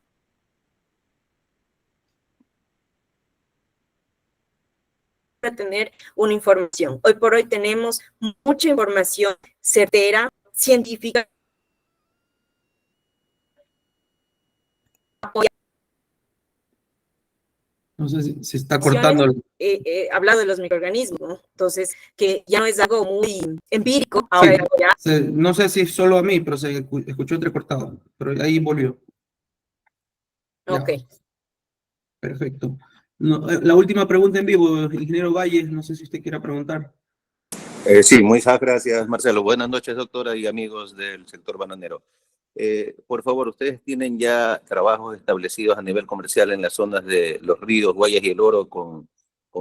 tener una información. Hoy por hoy tenemos mucha información certera, científica. No sé si se está cortando. Hablado de los microorganismos, ¿no? Entonces, que ya no es algo muy empírico. Ahora sí, no sé si solo a mí, pero se escuchó entrecortado, pero ahí volvió. Ok. Ya. Perfecto. No, la última pregunta en vivo, ingeniero Valle, no sé si usted quiera preguntar. Sí, muchas gracias, Marcelo. Buenas noches, doctora y amigos del sector bananero. Por favor, ¿ustedes tienen ya trabajos establecidos a nivel comercial en las zonas de Los Ríos, Guayas y El Oro con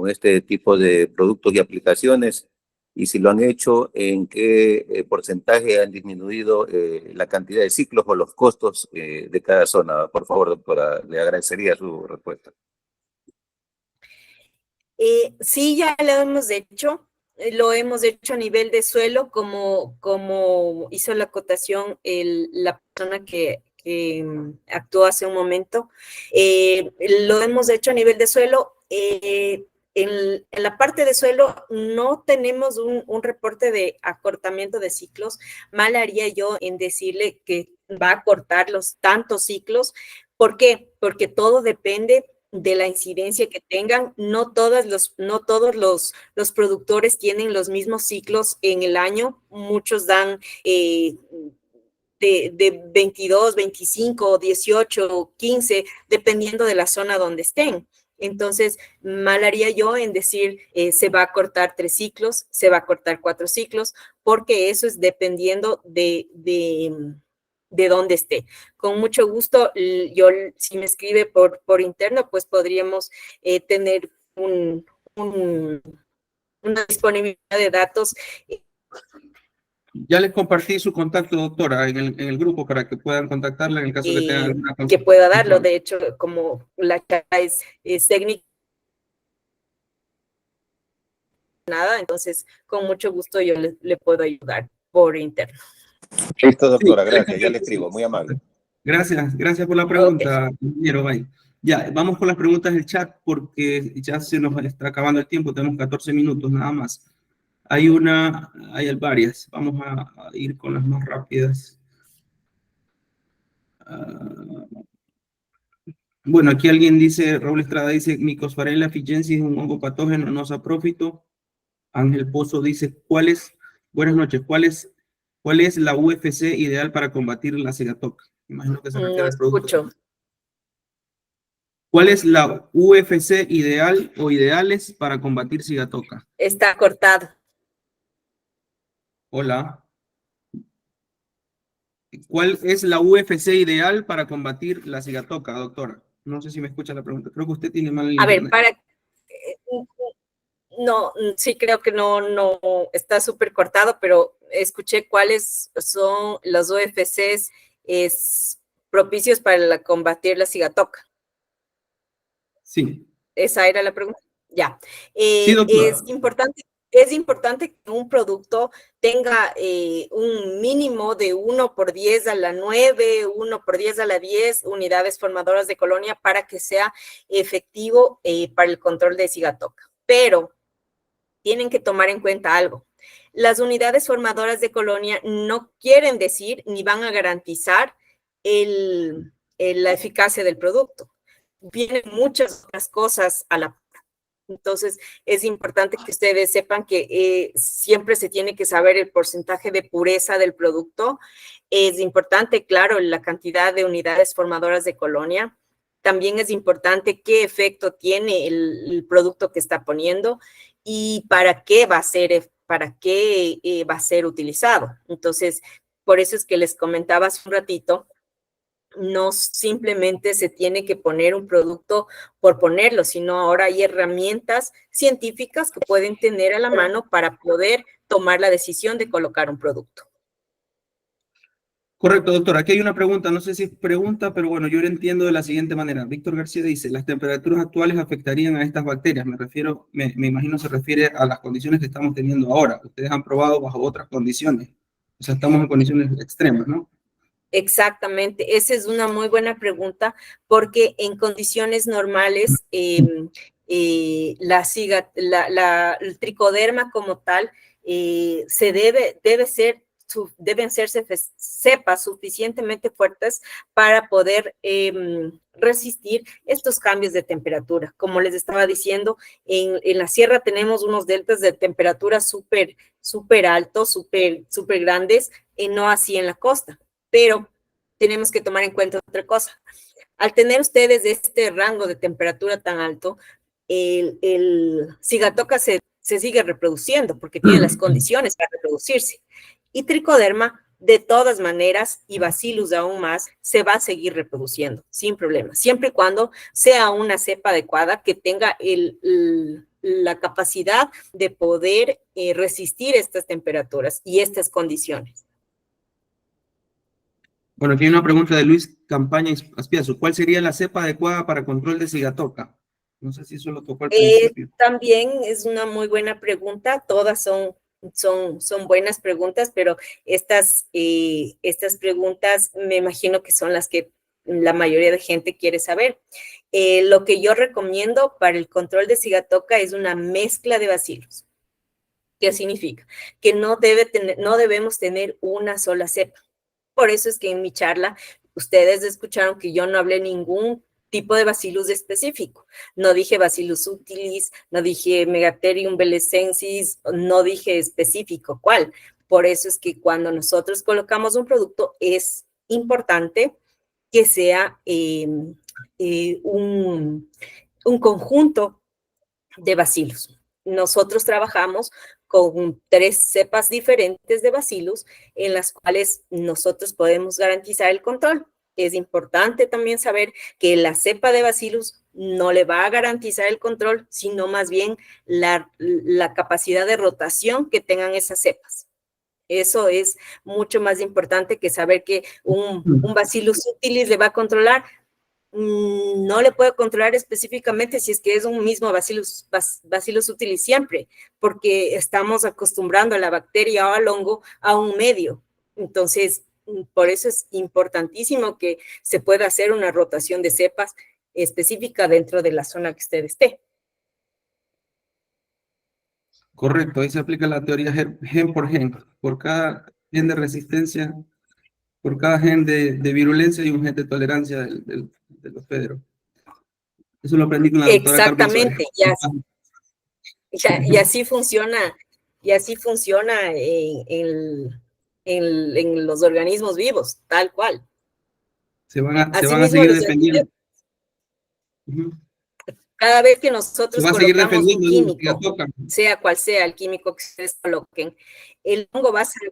este tipo de productos y aplicaciones? Y si lo han hecho, ¿en qué porcentaje han disminuido la cantidad de ciclos o los costos de cada zona? Por favor, doctora, le agradecería su respuesta. Sí, ya lo hemos hecho. Lo hemos hecho a nivel de suelo, como hizo la acotación la persona que actuó hace un momento. Lo hemos hecho a nivel de suelo. En la parte de suelo no tenemos un reporte de acortamiento de ciclos. Mal haría yo en decirle que va a acortar los tantos ciclos. ¿Por qué? Porque todo depende de la incidencia que tengan. No todos los productores tienen los mismos ciclos en el año. Muchos dan de 22, 25, 18, 15, dependiendo de la zona donde estén. Entonces, mal haría yo en decir se va a cortar 3 ciclos, se va a cortar 4 ciclos, porque eso es dependiendo de dónde esté. Con mucho gusto, yo si me escribe por interno, pues podríamos tener una disponibilidad de datos. Ya les compartí su contacto, doctora, en el grupo para que puedan contactarla en el caso que tengan alguna consulta. Que pueda darlo. De hecho, como la charla es técnica, nada, entonces con mucho gusto yo le puedo ayudar por interno. Listo, doctora, gracias. Ya le escribo, muy amable. Gracias por la pregunta, ingeniero. Bye. Ya, vamos con las preguntas del chat porque ya se nos está acabando el tiempo, tenemos 14 minutos nada más. Hay varias, vamos a ir con las más rápidas. Bueno, aquí alguien dice, Raúl Estrada dice, Mycopharella fitchensis es un hongo patógeno no saprófito. Ángel Pozo dice, buenas noches, ¿cuál es la UFC ideal para combatir la cigatoca? Imagino que se refiere al producto. ¿Cuál es la UFC ideal o ideales para combatir cigatoca? Está cortado. Hola. ¿Cuál es la UFC ideal para combatir la cigatoca, doctora? No sé si me escucha la pregunta. Creo que usted tiene mal el internet. A ver, no, sí creo que no está súper cortado, pero escuché cuáles son los UFCs propicios para combatir la cigatoca. Sí. Esa era la pregunta. Ya. Sí, doctora. Es importante que un producto tenga un mínimo de 1/10⁹, 1/10⁻10 unidades formadoras de colonia para que sea efectivo para el control de cigatoca. Pero tienen que tomar en cuenta algo. Las unidades formadoras de colonia no quieren decir ni van a garantizar la eficacia del producto. Vienen muchas otras cosas a la par. Entonces, es importante que ustedes sepan que siempre se tiene que saber el porcentaje de pureza del producto. Es importante, claro, la cantidad de unidades formadoras de colonia. También es importante qué efecto tiene el producto que está poniendo y para qué va a ser utilizado. Entonces, por eso es que les comentaba hace un ratito, no simplemente se tiene que poner un producto por ponerlo, sino ahora hay herramientas científicas que pueden tener a la mano para poder tomar la decisión de colocar un producto. Correcto, doctora. Aquí hay una pregunta, no sé si es pregunta, pero bueno, yo lo entiendo de la siguiente manera. Víctor García dice, ¿las temperaturas actuales afectarían a estas bacterias? Me imagino se refiere a las condiciones que estamos teniendo ahora. Ustedes han probado bajo otras condiciones. O sea, estamos en condiciones extremas, ¿no? Exactamente, esa es una muy buena pregunta porque en condiciones normales el tricoderma como tal deben ser cepas suficientemente fuertes para poder resistir estos cambios de temperatura. Como les estaba diciendo, en la sierra tenemos unos deltas de temperatura súper altos, súper grandes, no así en la costa. Pero tenemos que tomar en cuenta otra cosa. Al tener ustedes este rango de temperatura tan alto, el cigatoca se sigue reproduciendo porque tiene las condiciones para reproducirse. Y tricoderma, de todas maneras, y bacillus aún más, se va a seguir reproduciendo sin problema, siempre y cuando sea una cepa adecuada que tenga la capacidad de poder resistir estas temperaturas y estas condiciones. Bueno, aquí hay una pregunta de Luis Campaña Aspiazu. ¿Cuál sería la cepa adecuada para control de cigatoca? No sé si eso lo tocó al principio. También es una muy buena pregunta. Todas son buenas preguntas, pero estas preguntas me imagino que son las que la mayoría de gente quiere saber. Lo que yo recomiendo para el control de cigatoca es una mezcla de bacilos. ¿Qué significa? Que no debemos tener una sola cepa. Por eso es que en mi charla ustedes escucharon que yo no hablé ningún tipo de bacillus específico. No dije bacillus subtilis, no dije megatherium belesensis, no dije específico cuál. Por eso es que cuando nosotros colocamos un producto es importante que sea un conjunto de bacilos. Nosotros trabajamos con 3 cepas diferentes de bacilos en las cuales nosotros podemos garantizar el control. Es importante también saber que la cepa de bacillus no le va a garantizar el control, sino más bien la capacidad de rotación que tengan esas cepas. Eso es mucho más importante que saber que un Bacillus subtilis le va a controlar. No le puedo controlar específicamente si es que es un mismo Bacillus subtilis siempre, porque estamos acostumbrando a la bacteria o al hongo a un medio. Entonces, por eso es importantísimo que se pueda hacer una rotación de cepas específica dentro de la zona que usted esté. Correcto, ahí se aplica la teoría gen por gen. Por cada gen de resistencia, por cada gen de virulencia y un gen de tolerancia del hospedero. Eso lo aprendí con la doctora Carmen Suárez. Exactamente, y así funciona, en los organismos vivos, tal cual. Se van a seguir defendiendo. Cada vez que nosotros colocamos un químico, sea cual sea el químico que ustedes coloquen, el hongo va a ser...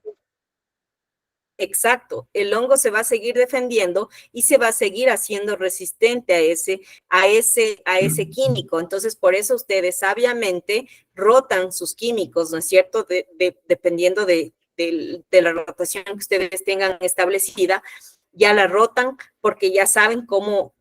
Exacto, el hongo se va a seguir defendiendo y se va a seguir haciendo resistente a ese químico. Entonces, por eso ustedes sabiamente rotan sus químicos, ¿no es cierto? Dependiendo de la rotación que ustedes tengan establecida, ya la rotan porque ya saben cómo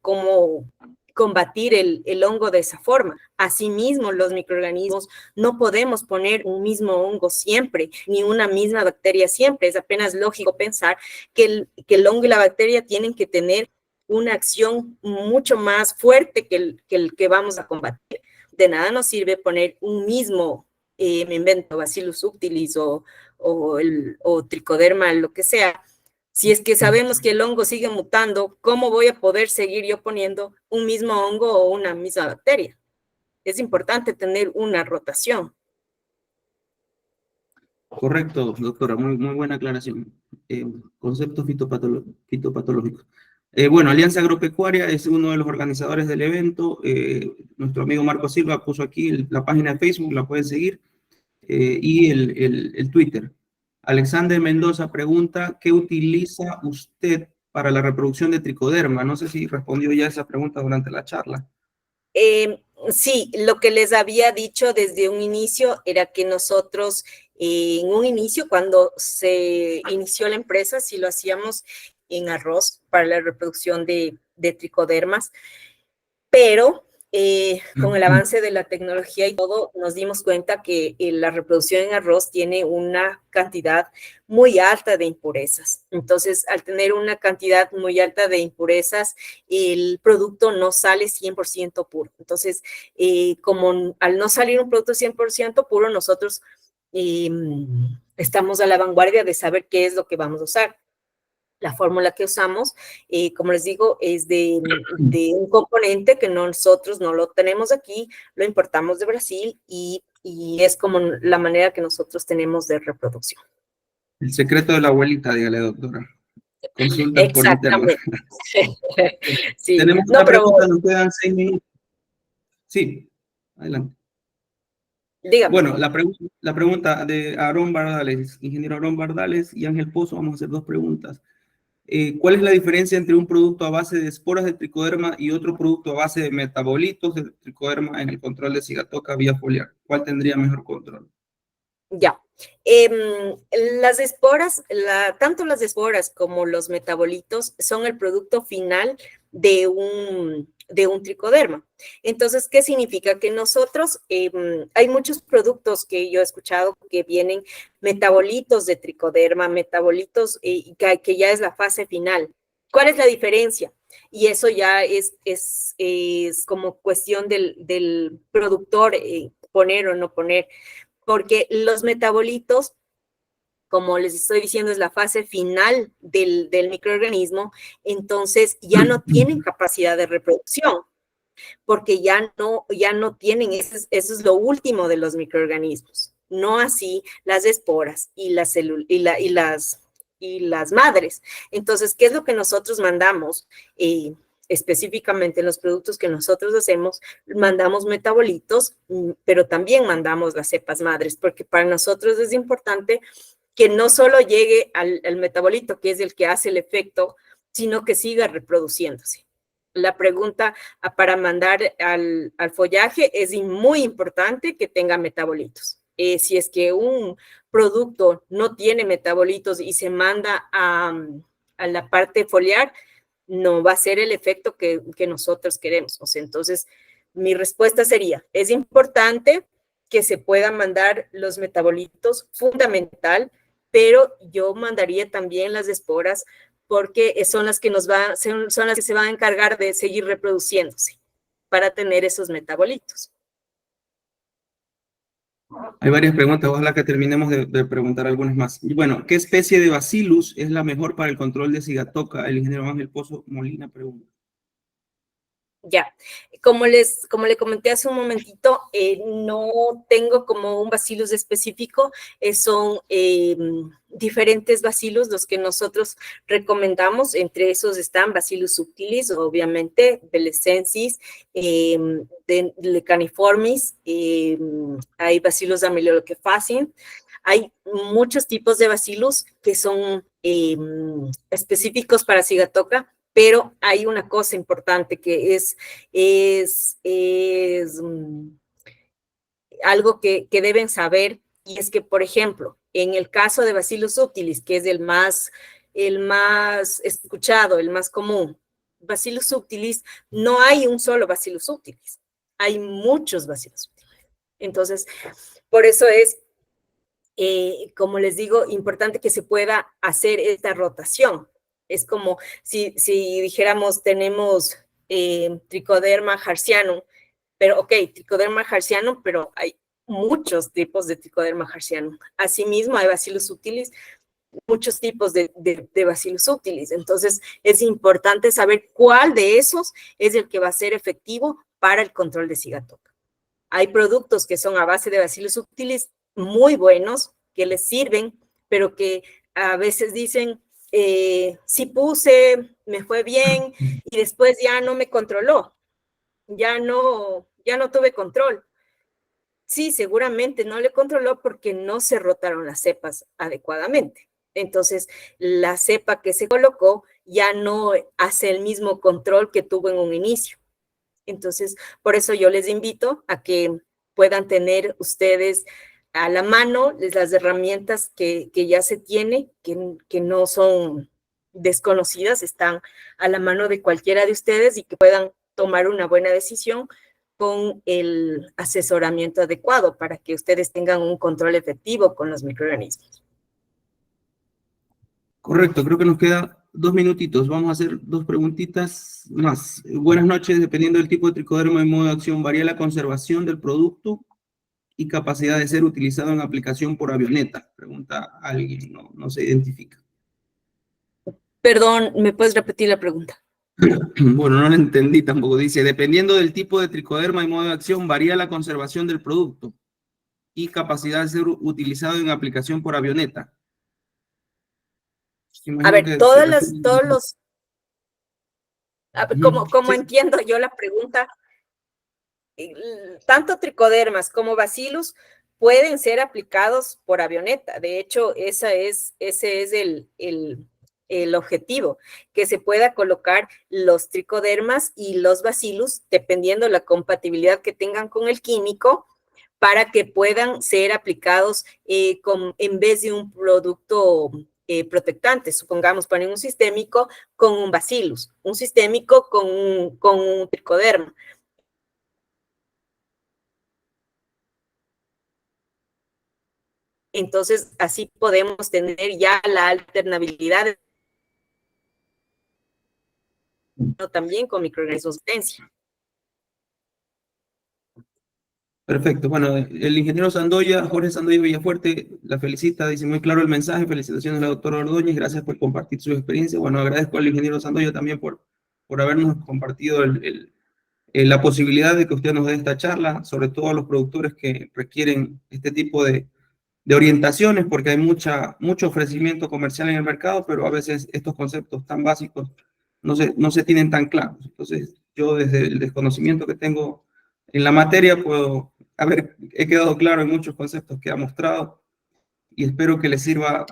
combatir el hongo de esa forma. Asimismo, los microorganismos no podemos poner un mismo hongo siempre, ni una misma bacteria siempre. Es apenas lógico pensar que el hongo y la bacteria tienen que tener una acción mucho más fuerte que el que vamos a combatir. De nada nos sirve poner un mismo, me invento, Bacillus subtilis o Trichoderma, lo que sea. Si es que sabemos que el hongo sigue mutando, ¿cómo voy a poder seguir yo poniendo un mismo hongo o una misma bacteria? Es importante tener una rotación. Correcto, doctora, muy buena aclaración. Conceptos fitopatológicos. Bueno, Alianza Agropecuaria es uno de los organizadores del evento. Nuestro amigo Marco Silva puso aquí la página de Facebook, la pueden seguir, y el Twitter. Alexander Mendoza pregunta, ¿qué utiliza usted para la reproducción de tricoderma? No sé si respondió ya esa pregunta durante la charla. Sí, lo que les había dicho desde un inicio era que nosotros, en un inicio, cuando se inició la empresa, sí lo hacíamos en arroz para la reproducción de tricodermas, pero con el avance de la tecnología y todo, nos dimos cuenta que la reproducción en arroz tiene una cantidad muy alta de impurezas. Entonces, al tener una cantidad muy alta de impurezas, el producto no sale 100% puro. Entonces, como al no salir un producto 100% puro, nosotros estamos a la vanguardia de saber qué es lo que vamos a usar. La fórmula que usamos, como les digo, es de un componente que nosotros no lo tenemos aquí, lo importamos de Brasil y es como la manera que nosotros tenemos de reproducción. El secreto de la abuelita, dígale, doctora. Consulta por interno. Sí. Tenemos una pregunta, nos quedan 6 minutos. Sí, adelante. Dígame. Bueno, la pregunta de Aarón Bardales, ingeniero Aarón Bardales y Ángel Pozo, vamos a hacer 2 preguntas. ¿Cuál es la diferencia entre un producto a base de esporas de tricoderma y otro producto a base de metabolitos de tricoderma en el control de cigatoca vía foliar? ¿Cuál tendría mejor control? Ya. Las esporas, tanto las esporas como los metabolitos son el producto final de un tricoderma. Entonces, ¿qué significa? Que nosotros, hay muchos productos que yo he escuchado que vienen metabolitos de tricoderma, metabolitos que ya es la fase final. ¿Cuál es la diferencia? Y eso ya es como cuestión del productor, poner o no poner, porque los metabolitos, como les estoy diciendo, es la fase final del microorganismo, entonces ya no tienen capacidad de reproducción, porque ya no tienen, eso es lo último de los microorganismos, no así las esporas y las madres. Entonces, ¿qué es lo que nosotros mandamos? específicamente en los productos que nosotros hacemos, mandamos metabolitos, pero también mandamos las cepas madres, porque para nosotros es importante que no solo llegue al metabolito, que es el que hace el efecto, sino que siga reproduciéndose. La pregunta para mandar al follaje es muy importante que tenga metabolitos. Si es que un producto no tiene metabolitos y se manda a la parte foliar, no va a ser el efecto que nosotros queremos. O sea, entonces, mi respuesta sería, es importante que se puedan mandar los metabolitos, fundamental, pero yo mandaría también las esporas porque son las que son las que se van a encargar de seguir reproduciéndose para tener esos metabolitos. Hay varias preguntas, ojalá que terminemos de preguntar algunas más. Bueno, ¿qué especie de Bacillus es la mejor para el control de Sigatoka? El ingeniero Ángel Pozo Molina pregunta. Ya, como le comenté hace un momentito, no tengo como un bacillus específico, son diferentes bacillus los que nosotros recomendamos, entre esos están Bacillus subtilis, obviamente, Belecensis, Lecaniformis, hay Bacillus amyloidoquefacin, hay muchos tipos de bacillus que son específicos para Sigatoka, pero hay una cosa importante que es algo que deben saber, y es que, por ejemplo, en el caso de Bacillus subtilis, que es el más escuchado, el más común, Bacillus subtilis, no hay un solo Bacillus subtilis, hay muchos Bacillus subtilis. Entonces, por eso es, como les digo, importante que se pueda hacer esta rotación. Es como si dijéramos, tenemos Trichoderma harzianum, pero Trichoderma harzianum, pero hay muchos tipos de Trichoderma harzianum. Asimismo, hay Bacillus subtilis, muchos tipos de Bacillus subtilis. Entonces, es importante saber cuál de esos es el que va a ser efectivo para el control de Sigatoka. Hay productos que son a base de Bacillus subtilis muy buenos, que les sirven, pero que a veces dicen, sí puse, me fue bien, y después ya no me controló, ya no tuve control. Sí, seguramente no le controló porque no se rotaron las cepas adecuadamente. Entonces, la cepa que se colocó ya no hace el mismo control que tuvo en un inicio. Entonces, por eso yo les invito a que puedan tener ustedes a la mano las herramientas que ya se tiene, que no son desconocidas, están a la mano de cualquiera de ustedes y que puedan tomar una buena decisión con el asesoramiento adecuado para que ustedes tengan un control efectivo con los microorganismos. Correcto, creo que nos queda 2 minutitos. Vamos a hacer 2 preguntitas más. Buenas noches, dependiendo del tipo de tricoderma y modo de acción, ¿varía la conservación del producto y capacidad de ser utilizado en aplicación por avioneta? Pregunta alguien, no se identifica. Perdón, ¿me puedes repetir la pregunta? Bueno, no la entendí tampoco. Dice, dependiendo del tipo de tricoderma y modo de acción, varía la conservación del producto y capacidad de ser utilizado en aplicación por avioneta. A ver, como entiendo yo la pregunta, tanto tricodermas como bacillus pueden ser aplicados por avioneta. De hecho, ese es el objetivo, que se pueda colocar los tricodermas y los bacillus, dependiendo la compatibilidad que tengan con el químico, para que puedan ser aplicados en vez de un producto protectante, supongamos ponen un sistémico con un bacillus, un sistémico con un tricoderma. Entonces, así podemos tener ya la alternabilidad también con microorganismos de potencia. Perfecto. Bueno, el ingeniero Sandoya, Jorge Sandoya Villafuerte, la felicita, dice muy claro el mensaje. Felicitaciones a la doctora Ordóñez, gracias por compartir su experiencia. Bueno, agradezco al ingeniero Sandoya también por habernos compartido la posibilidad de que usted nos dé esta charla, sobre todo a los productores que requieren este tipo de orientaciones, porque hay mucho ofrecimiento comercial en el mercado, pero a veces estos conceptos tan básicos no se tienen tan claros. Entonces, yo desde el desconocimiento que tengo en la materia, he quedado claro en muchos conceptos que ha mostrado y espero que les sirva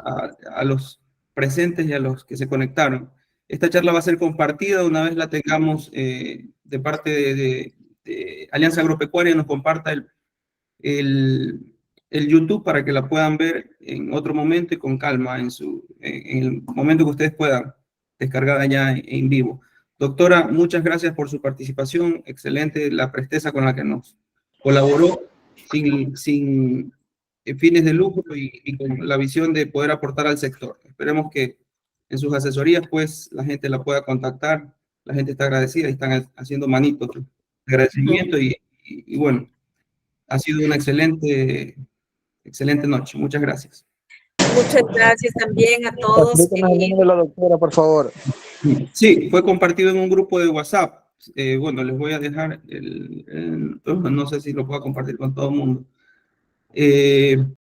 a los presentes y a los que se conectaron. Esta charla va a ser compartida una vez la tengamos de parte de Alianza Agropecuaria, nos comparta el YouTube para que la puedan ver en otro momento y con calma, en el momento que ustedes puedan descargar ya en vivo. Doctora, muchas gracias por su participación, excelente la presteza con la que nos colaboró, sin fines de lucro y con la visión de poder aportar al sector. Esperemos que en sus asesorías, pues, la gente la pueda contactar, la gente está agradecida y están haciendo manitos de agradecimiento y bueno, ha sido una excelente noche. Muchas gracias. Muchas gracias también a todos. La doctora, por favor. Sí, fue compartido en un grupo de WhatsApp. Bueno, les voy a dejar no sé si lo puedo compartir con todo el mundo.